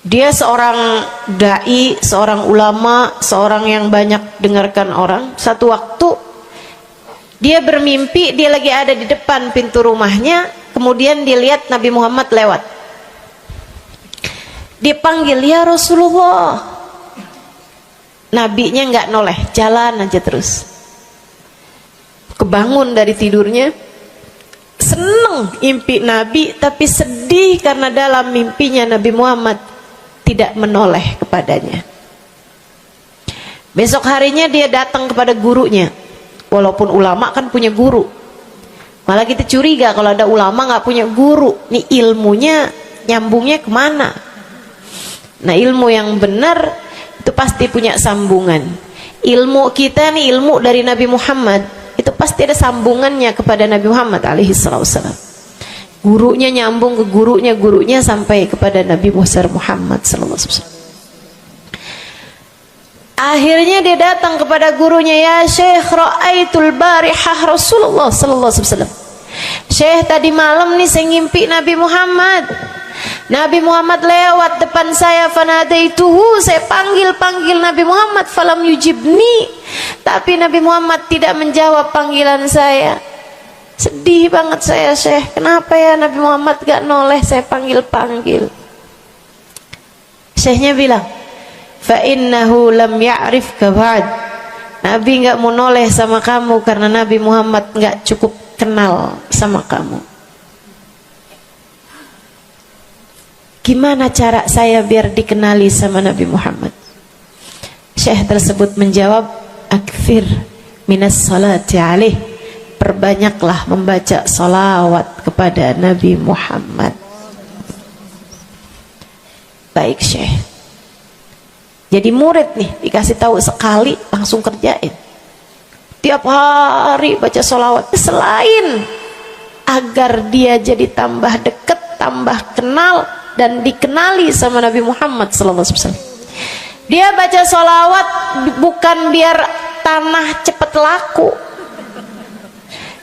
Dia seorang dai, seorang ulama, seorang yang banyak dengarkan orang. Satu waktu dia bermimpi, dia lagi ada di depan pintu rumahnya, kemudian dia lihat Nabi Muhammad lewat. Dia panggil, "Ya Rasulullah." Nabinya nggak noleh, jalan aja terus. Kebangun dari tidurnya, seneng impi Nabi, tapi sedih karena dalam mimpinya Nabi Muhammad tidak menoleh kepadanya. Besok harinya dia datang kepada gurunya. Walaupun ulama kan punya guru, malah kita curiga kalau ada ulama nggak punya guru. Nih ilmunya nyambungnya kemana? Nah, ilmu yang benar itu pasti punya sambungan. Ilmu kita nih, ilmu dari Nabi Muhammad, itu pasti ada sambungannya kepada Nabi Muhammad alaihi wasallam. Gurunya nyambung ke gurunya sampai kepada Nabi Muhammad sallallahu alaihi wasallam. Akhirnya dia datang kepada gurunya, "Ya Syekh, ra'aitul barihah Rasulullah sallallahu alaihi wasallam." Syekh, tadi malam nih saya ngimpi Nabi Muhammad. Nabi Muhammad lewat depan saya, fanadaituhu, saya panggil Nabi Muhammad, falam yujibni, tapi Nabi Muhammad tidak menjawab panggilan saya. Sedih banget saya, Syekh. Kenapa ya Nabi Muhammad gak noleh saya panggil. Syekhnya bilang, fa innahu lam ya'rifka ba'd. Nabi gak mau noleh sama kamu karena Nabi Muhammad gak cukup kenal sama kamu. Gimana cara saya biar dikenali sama Nabi Muhammad? Syekh tersebut menjawab, akfir minas salati alaih, perbanyaklah membaca salawat kepada Nabi Muhammad. Baik Syekh. Jadi murid nih, dikasih tahu sekali langsung kerjain. Tiap hari baca salawat. Selain agar dia jadi tambah dekat, tambah kenal dan dikenali sama Nabi Muhammad SAW. Dia baca sholawat bukan biar tanah cepat laku.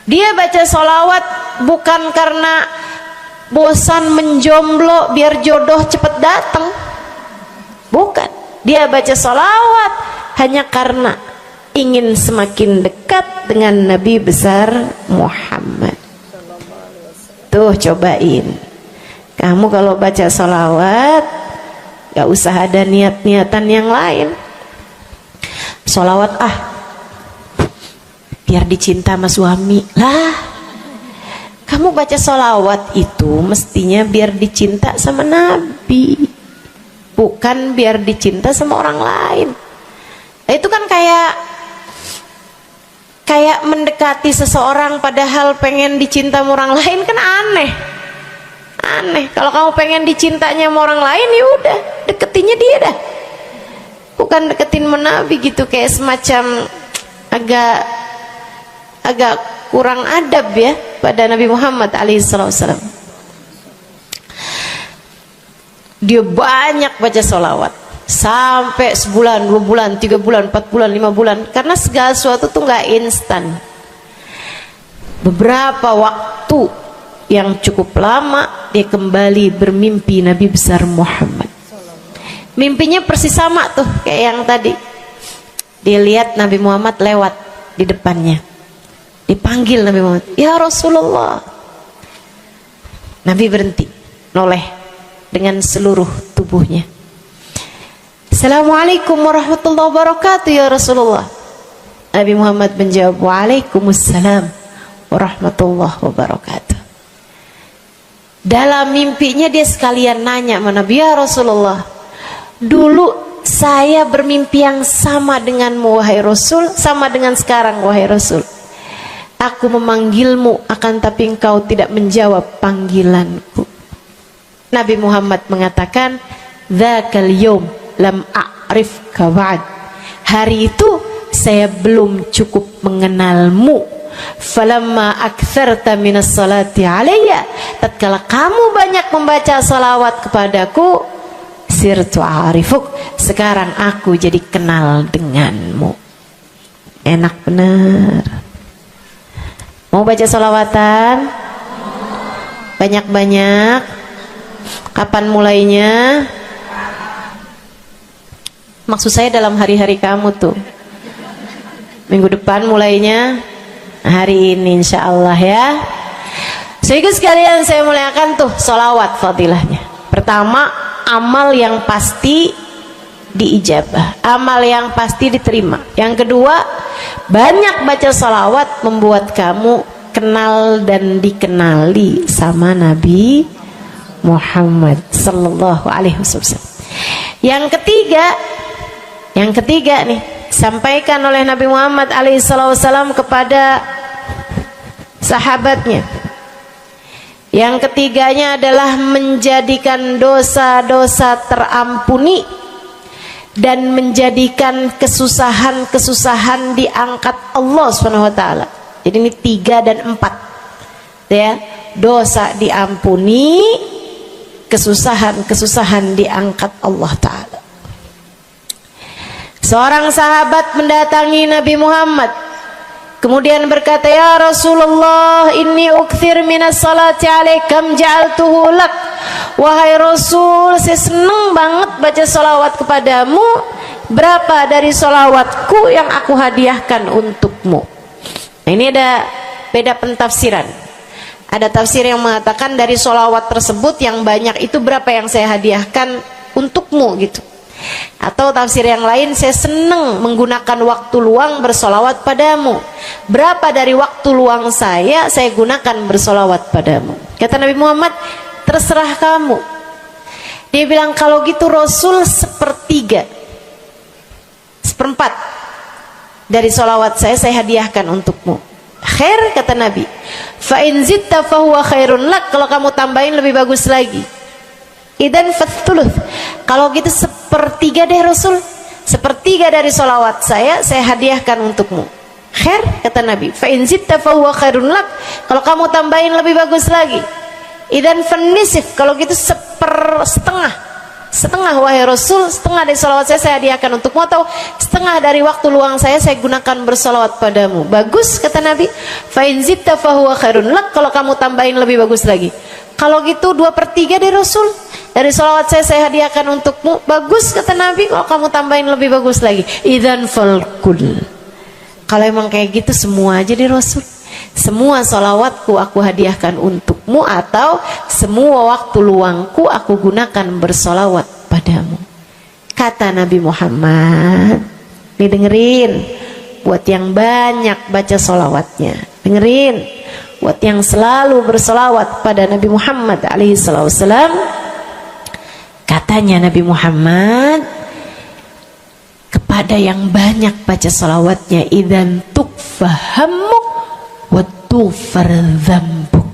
Dia baca sholawat bukan karena bosan menjomblo biar jodoh cepat datang. Bukan. Dia baca sholawat hanya karena ingin semakin dekat dengan Nabi besar Muhammad. Tuh cobain. Kamu kalau baca sholawat gak usah ada niat-niatan yang lain. Sholawat biar dicinta sama suami lah. Kamu baca sholawat itu mestinya biar dicinta sama Nabi, bukan biar dicinta sama orang lain. Nah, itu kan kayak mendekati seseorang padahal pengen dicinta sama orang lain, kan aneh. Kalau kamu pengen dicintanya sama orang lain, ya udah deketinnya dia dah, bukan deketin Nabi gitu. Kayak semacam agak kurang adab ya pada Nabi Muhammad alaihissalam. Dia banyak baca sholawat sampai sebulan, 2 bulan, 3 bulan, 4 bulan, 5 bulan, karena segala sesuatu tuh nggak instan. Beberapa waktu yang cukup lama dia kembali bermimpi Nabi besar Muhammad. Mimpinya persis sama tuh kayak yang tadi. Dia lihat Nabi Muhammad lewat di depannya. Dipanggil Nabi Muhammad, "Ya Rasulullah." Nabi berhenti, noleh dengan seluruh tubuhnya. "Assalamualaikum warahmatullahi wabarakatuh ya Rasulullah." Nabi Muhammad menjawab, "Waalaikumsalam warahmatullahi wabarakatuh." Dalam mimpinya dia sekalian nanya sama Nabi, "Ya Rasulullah, dulu saya bermimpi yang sama denganmu wahai Rasul, sama dengan sekarang wahai Rasul. Aku memanggilmu akan tapi engkau tidak menjawab panggilanku." Nabi Muhammad mengatakan, "Dzakal yaum lam a'rifka ba'd." Hari itu saya belum cukup mengenalmu. Falamma aktsarta minas salati alayya, tatkala kamu banyak membaca salawat kepadaku, sirtu arifuk, sekarang aku jadi kenal denganmu. Enak bener. Mau baca salawatan? Banyak-banyak. Kapan mulainya? Maksud saya dalam hari-hari kamu tuh. Minggu depan mulainya, hari ini insya Allah ya. Sehingga sekalian saya muliakan tuh salawat fadilahnya. Pertama, amal yang pasti diijabah, amal yang pasti diterima. Yang kedua, banyak baca salawat membuat kamu kenal dan dikenali sama Nabi Muhammad sallallahu alaihi wasallam. Yang ketiga nih, sampaikan oleh Nabi Muhammad alaihi wasallam kepada sahabatnya. Yang ketiganya adalah menjadikan dosa-dosa terampuni dan menjadikan kesusahan-kesusahan diangkat Allah Subhanahu wa taala. Jadi ini 3 dan 4. Ya, dosa diampuni, kesusahan-kesusahan diangkat Allah taala. Seorang sahabat mendatangi Nabi Muhammad, kemudian berkata, "Ya Rasulullah, inni ukthir minas salati alaikam ja'altuhu lak." Wahai Rasul, saya senang banget baca salawat kepadamu. Berapa dari salawatku yang aku hadiahkan untukmu? Nah, ini ada beda pentafsiran. Ada tafsir yang mengatakan dari salawat tersebut yang banyak itu berapa yang saya hadiahkan untukmu gitu. Atau tafsir yang lain, saya senang menggunakan waktu luang bersolawat padamu. Berapa dari waktu luang saya gunakan bersolawat padamu? Kata Nabi Muhammad, terserah kamu. Dia bilang, kalau gitu Rasul 1/3, 1/4 dari solawat saya hadiahkan untukmu. Khair, kata Nabi. Fa in zitta fahuwa khairun lak. Kalau kamu tambahin lebih bagus lagi. Idan fathuluth. Kalau gitu 1/3 deh Rasul. 1/3 dari solawat saya hadiahkan untukmu. Khair, kata Nabi. Fa in zitta fahuwa khairun lak. Kalau kamu tambahin lebih bagus lagi. Idan fanisif. Kalau gitu 1/2. Setengah wahai Rasul, setengah dari solawat saya hadiahkan untukmu, atau setengah dari waktu luang saya gunakan bersolawat padamu. Bagus, kata Nabi. Fa in zitta fahuwa khairun lak. Kalau kamu tambahin lebih bagus lagi. Kalau gitu 2/3 dari Rasul, dari solawat saya hadiahkan untukmu. Bagus, kata Nabi. Kalau kamu tambahin lebih bagus lagi. Idzan falkul. Kalau emang kayak gitu semua aja di Rasul. Semua solawatku aku hadiahkan untukmu, atau semua waktu luangku aku gunakan bersolawat padamu. Kata Nabi Muhammad, nih dengerin, buat yang banyak baca solawatnya, dengerin, buat yang selalu bersolawat pada Nabi Muhammad alaihi salam. Katanya Nabi Muhammad, kepada yang banyak baca solawatnya, idzan tukfahamuk wa tughfar dzambuk.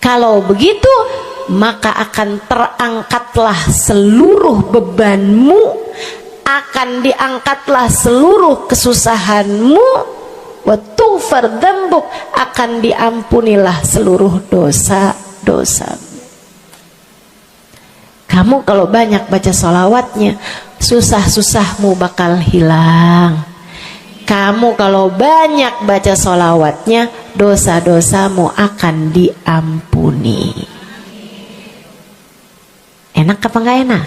Kalau begitu, maka akan terangkatlah seluruh bebanmu, akan diangkatlah seluruh kesusahanmu, wa tughfar dzambuk, akan diampunilah seluruh dosa-dosamu. Kamu kalau banyak baca salawatnya, susah-susahmu bakal hilang. Kamu kalau banyak baca salawatnya, dosa-dosamu akan diampuni. Enak apa enggak enak?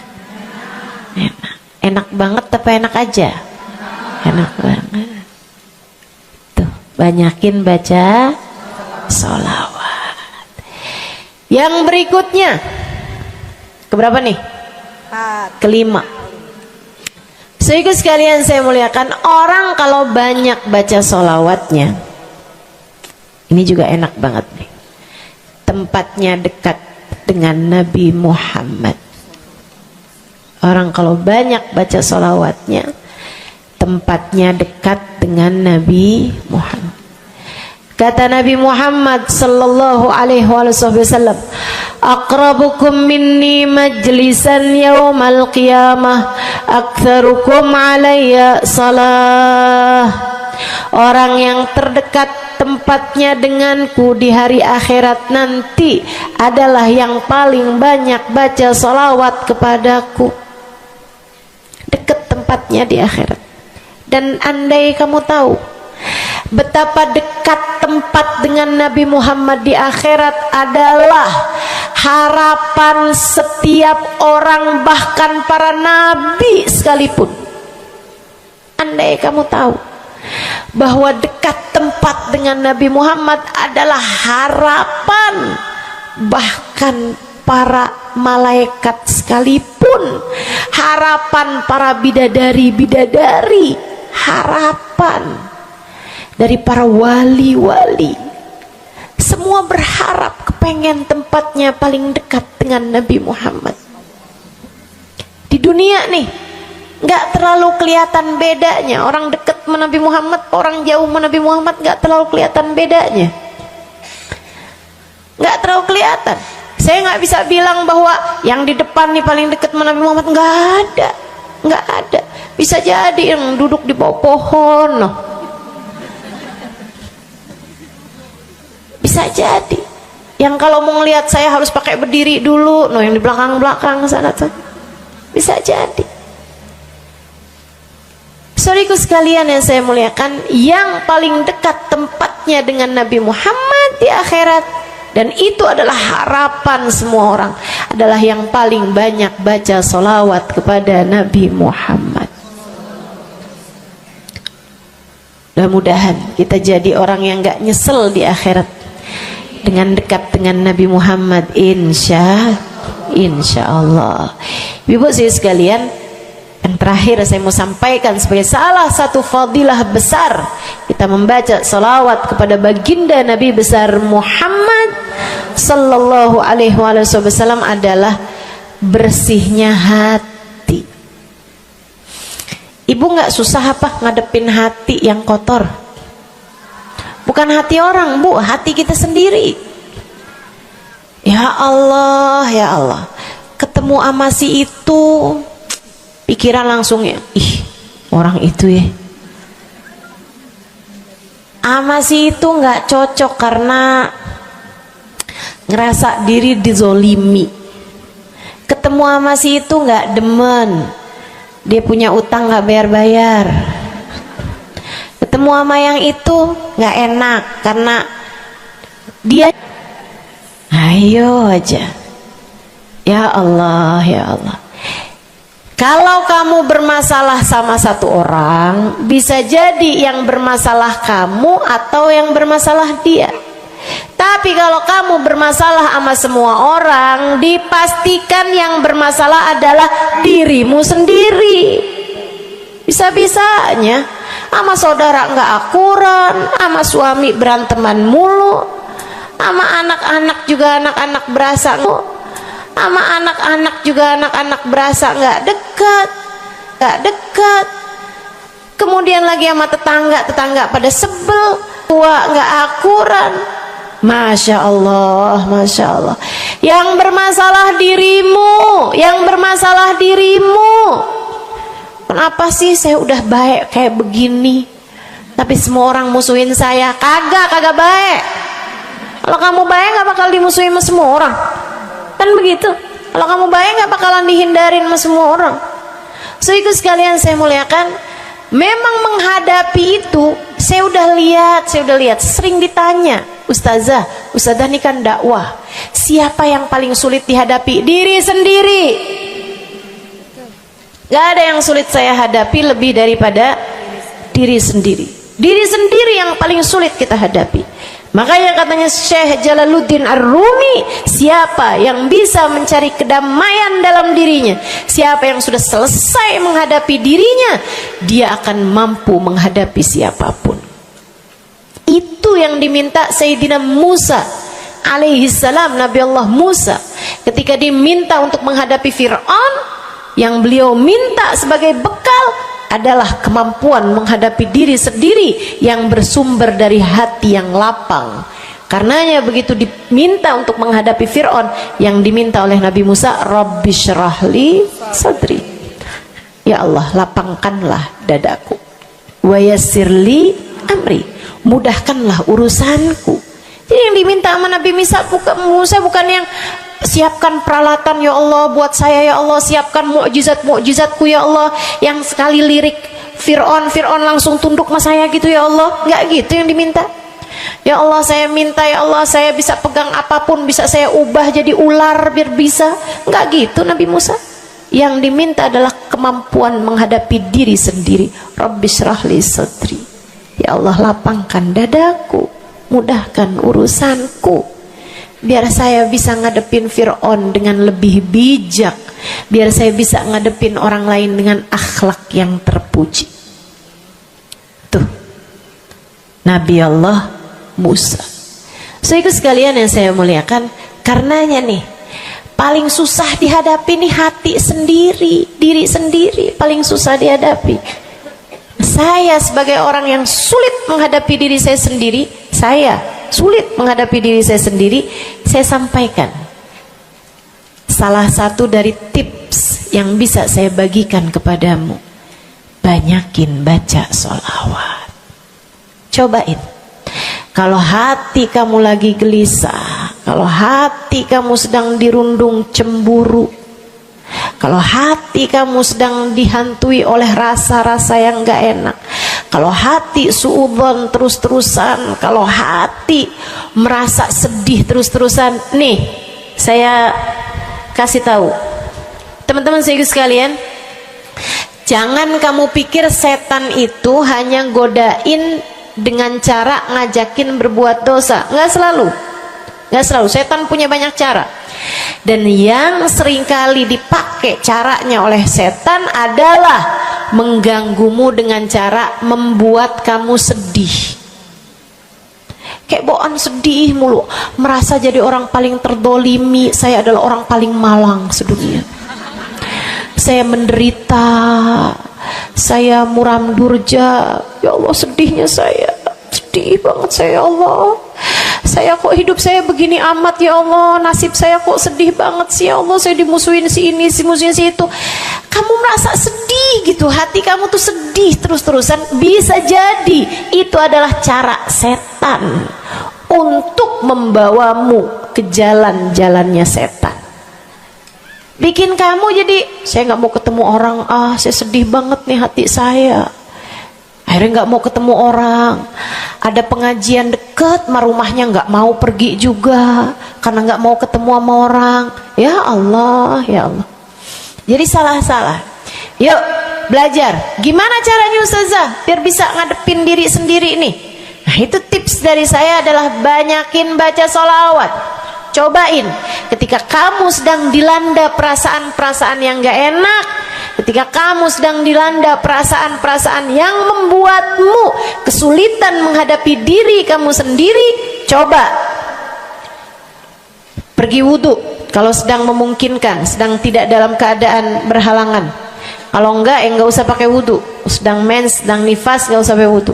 Enak. Enak banget apa enak aja? Enak banget. Tuh, banyakin baca sholawat. Yang berikutnya, keberapa nih? Kelima. Saudara sekalian saya muliakan, orang kalau banyak baca sholawatnya, ini juga enak banget nih. Tempatnya dekat dengan Nabi Muhammad. Orang kalau banyak baca sholawatnya, tempatnya dekat dengan Nabi Muhammad. Kata Nabi Muhammad sallallahu alaihi wasallam, aqrabukum minni majlisan yaumal qiyamah aktsarukum alayya salah. Orang yang terdekat tempatnya denganku di hari akhirat nanti adalah yang paling banyak baca salawat kepadaku. Dekat tempatnya di akhirat. Dan andai kamu tahu betapa dekat tempat dengan Nabi Muhammad di akhirat adalah harapan setiap orang, bahkan para nabi sekalipun. Andai kamu tahu bahwa dekat tempat dengan Nabi Muhammad adalah harapan bahkan para malaikat sekalipun, harapan para bidadari-bidadari, harapan dari para wali-wali, semua berharap kepengen tempatnya paling dekat dengan Nabi Muhammad. Di dunia nih nggak terlalu kelihatan bedanya, orang dekat sama Nabi Muhammad, orang jauh sama Nabi Muhammad nggak terlalu kelihatan bedanya, nggak terlalu kelihatan. Saya nggak bisa bilang bahwa yang di depan nih paling dekat sama Nabi Muhammad, nggak ada. Bisa jadi yang duduk di bawah pohon loh. Bisa jadi yang kalau mau ngelihat saya harus pakai berdiri dulu, yang di belakang sana tuh. Bisa jadi. Saudaraku sekalian yang saya muliakan, yang paling dekat tempatnya dengan Nabi Muhammad di akhirat, dan itu adalah harapan semua orang, adalah yang paling banyak baca sholawat kepada Nabi Muhammad. Mudah-mudahan kita jadi orang yang gak nyesel di akhirat dengan dekat dengan Nabi Muhammad, insya Allah. Ibu saya sekalian, yang terakhir saya mau sampaikan sebagai salah satu fadilah besar kita membaca salawat kepada baginda Nabi besar Muhammad sallallahu alaihi wasallam adalah bersihnya hati. Ibu nggak susah apa ngadepin hati yang kotor? Bukan hati orang, Bu, hati kita sendiri. Ya Allah, ya Allah, ketemu sama si itu, pikiran langsung ya, ih orang itu ya, sama si itu nggak cocok karena ngerasa diri dizolimi. Ketemu sama si itu nggak demen, dia punya utang nggak bayar-bayar. Ketemu sama yang itu nggak enak karena dia, ayo aja. Ya Allah, ya Allah. Kalau kamu bermasalah sama satu orang, bisa jadi yang bermasalah kamu atau yang bermasalah dia. Tapi kalau kamu bermasalah sama semua orang, dipastikan yang bermasalah adalah dirimu sendiri. Bisa-bisanya sama saudara nggak akuran, sama suami beranteman mulu, sama anak-anak juga anak-anak berasa, sama anak-anak juga anak-anak berasa nggak dekat. Kemudian lagi sama tetangga pada sebel, tua nggak akuran. Masya Allah, Masya Allah. Yang bermasalah dirimu. Kenapa sih saya udah baik kayak begini, tapi semua orang musuhin saya? Kagak baik. Kalau kamu baik nggak bakal dimusuhin sama semua orang, kan begitu? Kalau kamu baik nggak bakalan dihindarin sama semua orang. Saudara sekalian saya muliakan, memang menghadapi itu saya udah lihat, sering ditanya, Ustazah ini kan dakwah, siapa yang paling sulit dihadapi? Diri sendiri. Gak ada yang sulit saya hadapi lebih daripada diri sendiri. Diri sendiri yang paling sulit kita hadapi. Makanya katanya Syekh Jalaluddin Ar-Rumi, siapa yang bisa mencari kedamaian dalam dirinya, siapa yang sudah selesai menghadapi dirinya, dia akan mampu menghadapi siapapun. Itu yang diminta Sayyidina Musa alaihi salam, Nabi Allah Musa, ketika diminta untuk menghadapi Fir'aun, yang beliau minta sebagai bekal adalah kemampuan menghadapi diri sendiri yang bersumber dari hati yang lapang. Karenanya begitu diminta untuk menghadapi Fir'aun, yang diminta oleh Nabi Musa, Rabbi syrahli sadri, ya Allah lapangkanlah dadaku, wa yassirli amri, mudahkanlah urusanku. Jadi yang diminta sama Nabi Musa bukan yang siapkan peralatan ya Allah buat saya, ya Allah siapkan mukjizat-mukjizatku ya Allah, yang sekali lirik Fir'aun langsung tunduk sama saya gitu ya Allah. Enggak gitu yang diminta. Ya Allah saya minta, ya Allah saya bisa pegang apapun, bisa saya ubah jadi ular biar bisa. Enggak gitu Nabi Musa. Yang diminta adalah kemampuan menghadapi diri sendiri. Rabbi syrahli sadri, ya Allah lapangkan dadaku, mudahkan urusanku, biar saya bisa ngadepin Fir'aun dengan lebih bijak, biar saya bisa ngadepin orang lain dengan akhlak yang terpuji. Tuh Nabi Allah Musa. Saudara sekalian yang saya muliakan, karenanya nih paling susah dihadapi nih hati sendiri, diri sendiri paling susah dihadapi. Saya sebagai orang yang sulit menghadapi diri saya sendiri, saya sampaikan salah satu dari tips yang bisa saya bagikan kepadamu: banyakin baca sholawat. Cobain. Kalau hati kamu lagi gelisah, kalau hati kamu sedang dirundung cemburu, kalau hati kamu sedang dihantui oleh rasa-rasa yang gak enak, kalau hati suudzon terus-terusan, kalau hati merasa sedih terus-terusan, nih saya kasih tahu teman-teman saudara sekalian, jangan kamu pikir setan itu hanya godain dengan cara ngajakin berbuat dosa. Nggak selalu. Setan punya banyak cara, dan yang seringkali dipakai caranya oleh setan adalah mengganggumu dengan cara membuat kamu sedih. Kayak bawaan sedih mulu, merasa jadi orang paling terdolimi. Saya adalah orang paling malang sedunia, saya menderita, saya muram durja, ya Allah sedihnya saya, sedih banget saya, ya Allah saya kok hidup saya begini amat, ya Allah nasib saya kok sedih banget sih, ya Allah saya dimusuhin si ini, si musuhin si itu. Kamu merasa sedih gitu, hati kamu tuh sedih terus-terusan, bisa jadi itu adalah cara setan untuk membawamu ke jalan-jalannya setan, bikin kamu jadi saya nggak mau ketemu orang, saya sedih banget nih hati saya, akhirnya nggak mau ketemu orang. Ada pengajian deket sama rumahnya nggak mau pergi juga karena nggak mau ketemu sama orang. Ya Allah, ya Allah. Jadi salah. Yuk belajar gimana caranya Ustazah biar bisa ngadepin diri sendiri nih. Nah itu tips dari saya adalah banyakin baca sholawat. Cobain ketika kamu sedang dilanda perasaan-perasaan yang gak enak, ketika kamu sedang dilanda perasaan-perasaan yang membuatmu kesulitan menghadapi diri kamu sendiri, coba pergi wudhu kalau sedang memungkinkan, sedang tidak dalam keadaan berhalangan. Kalau enggak enggak usah pakai wudhu, sedang mens, sedang nifas enggak usah pakai wudhu.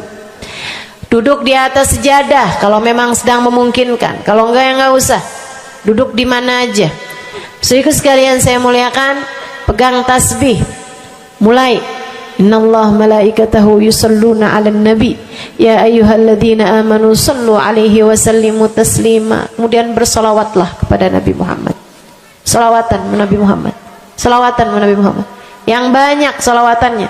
Duduk di atas sejadah kalau memang sedang memungkinkan, kalau enggak ya enggak usah. Duduk di mana aja. Saudara sekalian saya muliakan, pegang tasbih. Mulai, innallaha malaikatahu yusalluna 'alan nabi ya ayyuhalladzina amanu sallu 'alaihi wa sallimu taslima. Kemudian bersolawatlah kepada Nabi Muhammad. Selawatan Nabi Muhammad. Selawatan Nabi Muhammad. Yang banyak selawatannya.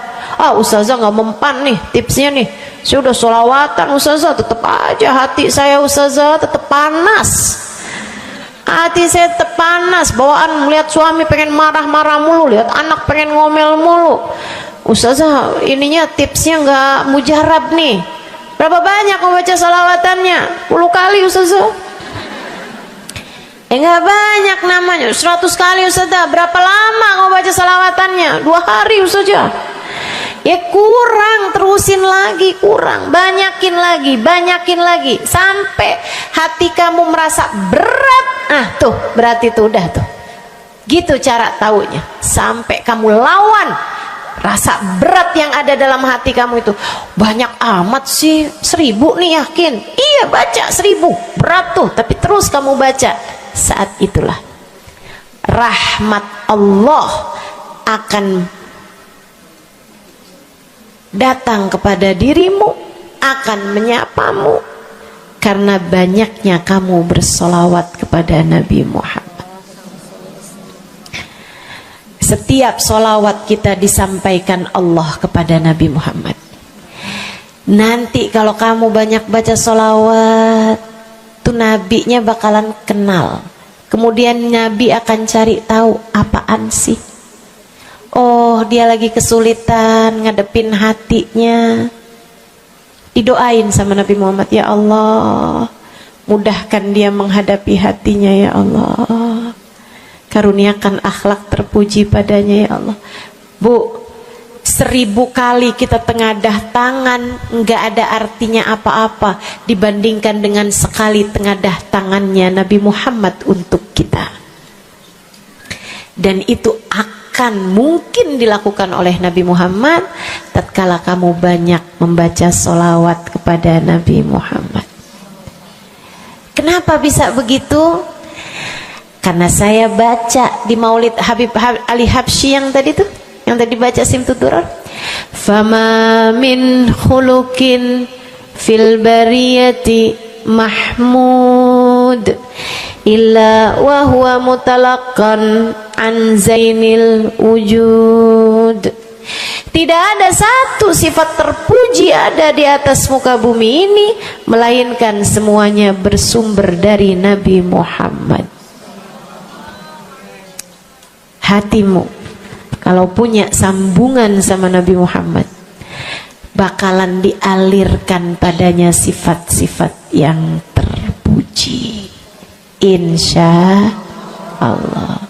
Ustazah nggak mempan nih tipsnya nih. Saya udah selawatan Ustazah, tetap aja hati saya Ustazah tetap panas. Hati saya tetap panas, bawaan melihat suami pengen marah-marah mulu, lihat anak pengen ngomel mulu. Ustazah ininya tipsnya nggak mujarab nih. Berapa banyak mau baca salawatannya? 10 kali Ustazah. Nggak banyak namanya, 100 kali Ustazah. Berapa lama mau baca salawatannya? 2 hari Ustazah. Ya kurang, terusin lagi, kurang, banyakin lagi sampai hati kamu merasa berat. Tuh berarti tuh udah tuh. Gitu cara taunya. Sampai kamu lawan rasa berat yang ada dalam hati kamu itu. Banyak amat sih, 1000 nih yakin. Iya baca 1000, berat tuh, tapi terus kamu baca. Saat itulah rahmat Allah akan datang kepada dirimu, akan menyapamu karena banyaknya kamu bersolawat kepada Nabi Muhammad. Setiap solawat kita disampaikan Allah kepada Nabi Muhammad. Nanti kalau kamu banyak baca solawat, tuh nabinya bakalan kenal. Kemudian Nabi akan cari tahu apaan sih. Oh, dia lagi kesulitan ngadepin hatinya. Didoain sama Nabi Muhammad, ya Allah, mudahkan dia menghadapi hatinya ya Allah. Karuniakan akhlak terpuji padanya ya Allah. Bu, 1000 kali kita tengadah tangan nggak ada artinya apa-apa dibandingkan dengan sekali tengadah tangannya Nabi Muhammad untuk kita. Dan itu akan mungkin dilakukan oleh Nabi Muhammad tatkala kamu banyak membaca sholawat kepada Nabi Muhammad. Kenapa bisa begitu? Karena saya baca di Maulid Habib Ali Habsyi yang tadi tuh, yang tadi baca Simtud Durar. Fama min khuluqin fil bariyati mahmud illa wa huwa mutalaqqan an zainil wujud. Tidak ada satu sifat terpuji ada di atas muka bumi ini melainkan semuanya bersumber dari Nabi Muhammad. Hatimu kalau punya sambungan sama Nabi Muhammad bakalan dialirkan padanya sifat-sifat yang terpuji, insya Allah.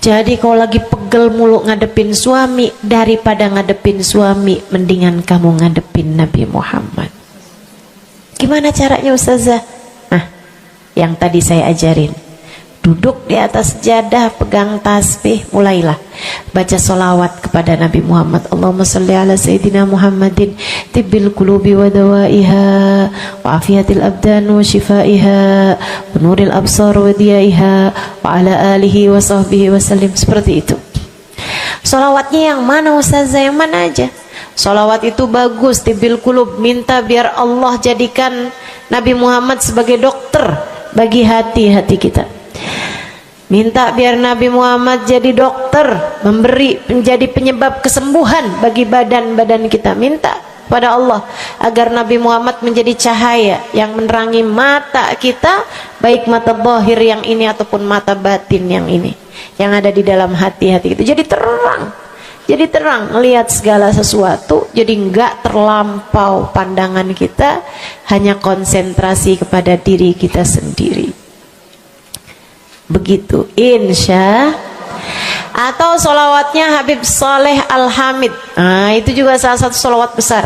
Jadi kalau lagi pegel mulu ngadepin suami, daripada ngadepin suami mendingan kamu ngadepin Nabi Muhammad. Gimana caranya Ustazah? Nah, yang tadi saya ajarin. Duduk di atas sejadah, pegang tasbih, mulailah baca solawat kepada Nabi Muhammad. Allahumma salli ala Sayyidina Muhammadin tibbil qulubi wa dawaiha wa afiyatil abdan wa shifaiha wa nuril absar wa diyaiha wa ala alihi wa sahbihi wa sallim. Seperti itu. Solawatnya yang mana Ustazah? Yang mana aja? Solawat itu bagus, tibbil qulub, minta biar Allah jadikan Nabi Muhammad sebagai dokter bagi hati-hati kita. Minta biar Nabi Muhammad jadi dokter, menjadi penyebab kesembuhan bagi badan-badan kita. Minta pada Allah agar Nabi Muhammad menjadi cahaya yang menerangi mata kita, baik mata zahir yang ini ataupun mata batin yang ini, yang ada di dalam hati-hati kita. Jadi terang melihat segala sesuatu, jadi enggak terlampau pandangan kita, hanya konsentrasi kepada diri kita sendiri. Begitu, insya. Atau solawatnya Habib Saleh Al-Hamid. Nah, itu juga salah satu solawat besar.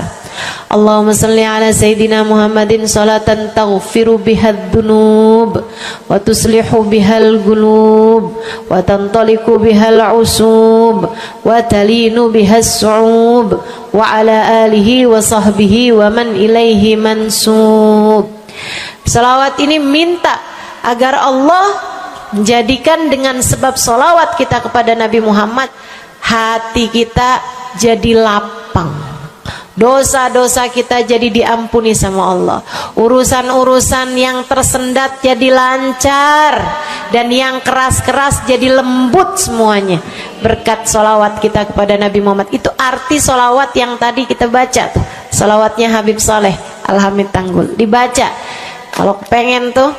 Allahumma salli ala Sayyidina Muhammadin salatan taghfiru bihad dunub wa tuslihu bihal gulub wa tantaliku bihal usub wa talinu bihas su'ub wa ala alihi wa sahbihi wa man ilaihi mansub. Salawat ini minta agar Allah menjadikan dengan sebab solawat kita kepada Nabi Muhammad, hati kita jadi lapang, dosa-dosa kita jadi diampuni sama Allah, urusan-urusan yang tersendat jadi lancar, dan yang keras-keras jadi lembut semuanya berkat solawat kita kepada Nabi Muhammad. Itu arti solawat yang tadi kita baca tuh, solawatnya Habib Saleh Al-Hamid Tanggul. Dibaca kalau pengen tuh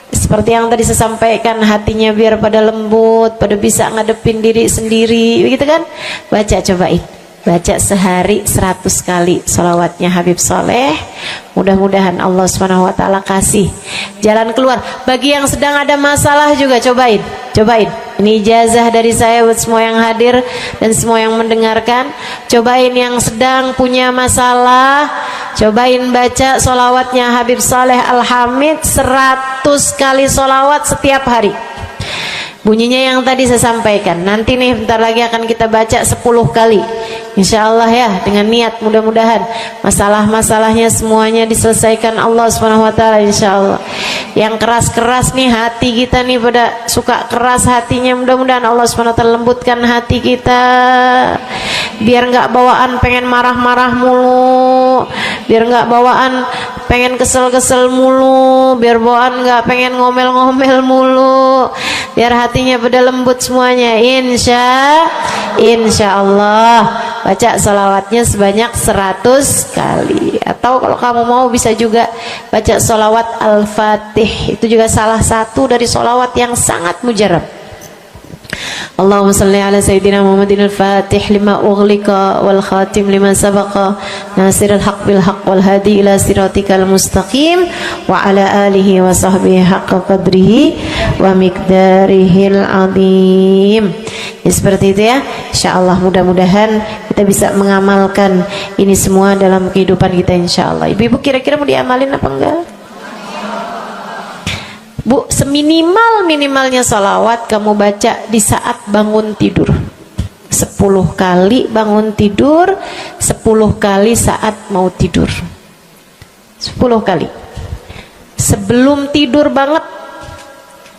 seperti yang tadi saya sampaikan, hatinya biar pada lembut, pada bisa ngadepin diri sendiri, begitu kan? Baca, cobain, baca sehari 100 kali sholawatnya Habib Soleh. Mudah-mudahan Allah SWT kasih jalan keluar. Bagi yang sedang ada masalah juga cobain. Ini ijazah dari saya buat semua yang hadir dan semua yang mendengarkan. Cobain yang sedang punya masalah, cobain baca sholawatnya Habib Soleh Al-Hamid 100 kali sholawat setiap hari. Bunyinya yang tadi saya sampaikan. Nanti nih bentar lagi akan kita baca 10 kali. Insya Allah ya, dengan niat mudah-mudahan masalah-masalahnya semuanya diselesaikan Allah SWT, insya Allah. Yang keras-keras nih hati kita nih, pada suka keras hatinya, mudah-mudahan Allah SWT lembutkan hati kita, biar nggak bawaan pengen marah-marah mulu, biar nggak bawaan pengen kesel-kesel mulu, biar bawaan nggak pengen ngomel-ngomel mulu, biar hatinya pada lembut semuanya. Insya Allah baca sholawatnya sebanyak 100 kali. Atau kalau kamu mau bisa juga baca sholawat Al-Fatih, itu juga salah satu dari sholawat yang sangat mujarab. Allahumma salli ala Sayyidina Muhammadin al-Fatih lima ughliqa wal khatim lima sabaqa nasirul haq bil haq wal hadi ila siratikal mustaqim wa ala alihi wa sahbihi haqqa qadrihi wa miqdarihil azim. Ya, seperti itu ya. Insyaallah mudah-mudahan kita bisa mengamalkan ini semua dalam kehidupan kita insyaallah. Ibu-ibu kira-kira mau diamalin apa enggak? Bu, seminimal-minimalnya salawat kamu baca di saat bangun tidur 10 kali bangun tidur, 10 kali saat mau tidur, 10 kali sebelum tidur banget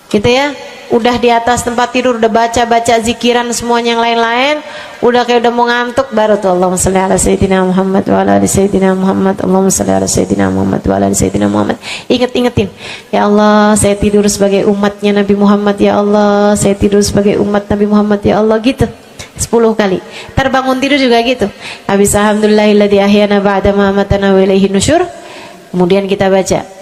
gitu ya. Udah di atas tempat tidur udah baca-baca zikiran semuanya yang lain-lain, udah kayak udah mau ngantuk, baru tuh Allahumma shalli ala Sayyidina Muhammad wa ala ali Sayyidina Muhammad, Allahumma shalli ala Sayyidina Muhammad wa ala ali Sayyidina Muhammad. Ingetin, ya Allah saya tidur sebagai umatnya Nabi Muhammad, ya Allah saya tidur sebagai umat Nabi Muhammad, ya Allah, gitu 10 kali. Terbangun tidur juga gitu. Habis alhamdulillahilladzi ahyana ba'da ma amatana wa ilaihi nusyur, kemudian kita baca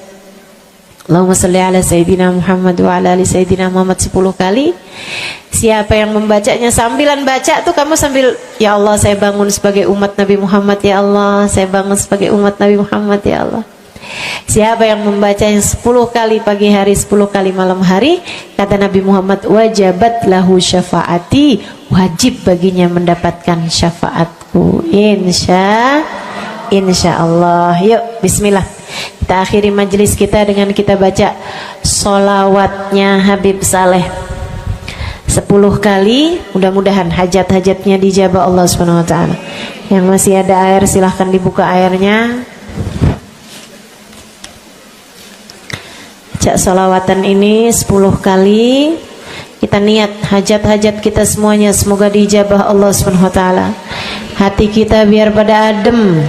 Allahumma salli ala Sayyidina Muhammad wa ala ali Sayyidina Muhammad 10 kali. Siapa yang membacanya sambilan baca tuh kamu sambil, ya Allah saya bangun sebagai umat Nabi Muhammad, ya Allah saya bangun sebagai umat Nabi Muhammad, ya Allah. Siapa yang membacanya 10 kali pagi hari, 10 kali malam hari, kata Nabi Muhammad, wajabat lahu syafaati, wajib baginya mendapatkan syafaatku. Insya Allah. Yuk bismillah, kita akhiri majelis kita dengan kita baca sholawatnya Habib Saleh 10 kali. Mudah-mudahan hajat-hajatnya dijabah Allah SWT. Yang masih ada air silahkan dibuka airnya. Baca sholawatan ini 10 kali. Kita niat hajat-hajat kita semuanya semoga dijabah Allah SWT. Hati kita biar pada adem,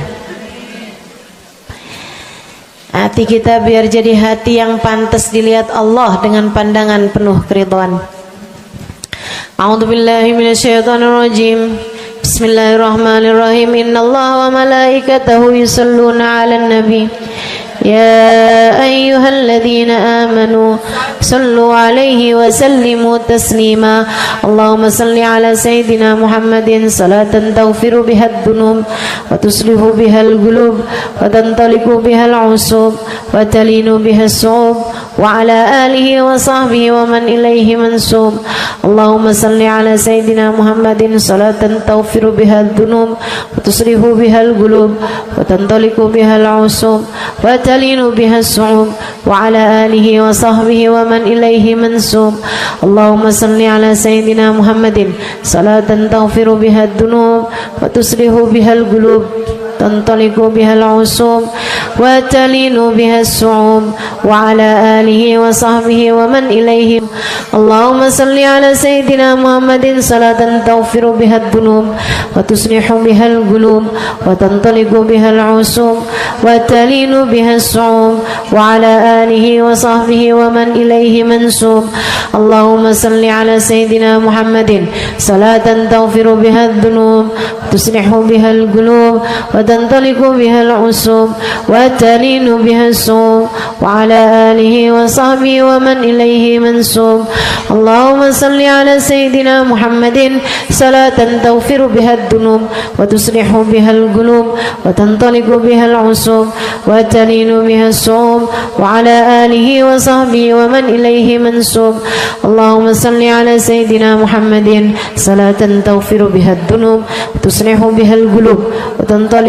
hati kita biar jadi hati yang pantas dilihat Allah dengan pandangan penuh keridhaan. A'udzubillahi minasyaitonirrajim. Bismillahirrahmanirrahim. Innallaha wa malaikatahu yusholluna 'alan nabi. Ya ayyuhalladzina amanu sallu 'alaihi wa sallimu taslima. Allahumma salli 'ala sayyidina Muhammadin salatan taghfiru biha ad-dunub wa tuslihu biha al-qulub wa tantaliqu biha al-'usub wa talinu biha as-su'ub wa 'ala alihi wa sahbihi wa man ilayhi mansub. Allahumma salli 'ala sayyidina Muhammadin salatan taghfiru biha ad-dunub wa tuslihu biha al-qulub wa tantaliqu biha al-'usub wa talinu biha as-su'ub wa 'ala alihi wa sahbihi wa man ilayhi mansub. Allahumma salli 'ala sayyidina Muhammadin salatan taghfiru biha ad-dunub wa tuslihu biha al-qulub tantaliqu biha al-'usub wa talinu biha as-su'ub wa 'ala alihi wa sahbihi wa man ilayhi. Allahumma salli 'ala sayyidina Muhammadin salatan taghfiru biha ad-dunub wa tuslihu biha al-qulub wa tantaliqu biha al-'usub wa talinu biha as-su'ub wa 'ala alihi wa sahbihi wa man ilayhi mansub. Allahumma salli 'ala sayyidina Muhammadin salatan taghfiru biha ad-dunub wa tuslihu biha al-qulub wa وتنطلق بها العصوم وتلين بها الصوم وعلى آله وصحبه ومن إليه منسوب. اللهم صل على سيدنا محمد صلاة تغفر بها الذنوب وتصلح بها القلوب وتنطلق بها العصوم وتلين بها الصوم وعلى آله وصحبه ومن إليه منسوب. اللهم صل على سيدنا محمد صلاة تغفر بها الذنوب وتصلح بها القلوب وتنطلق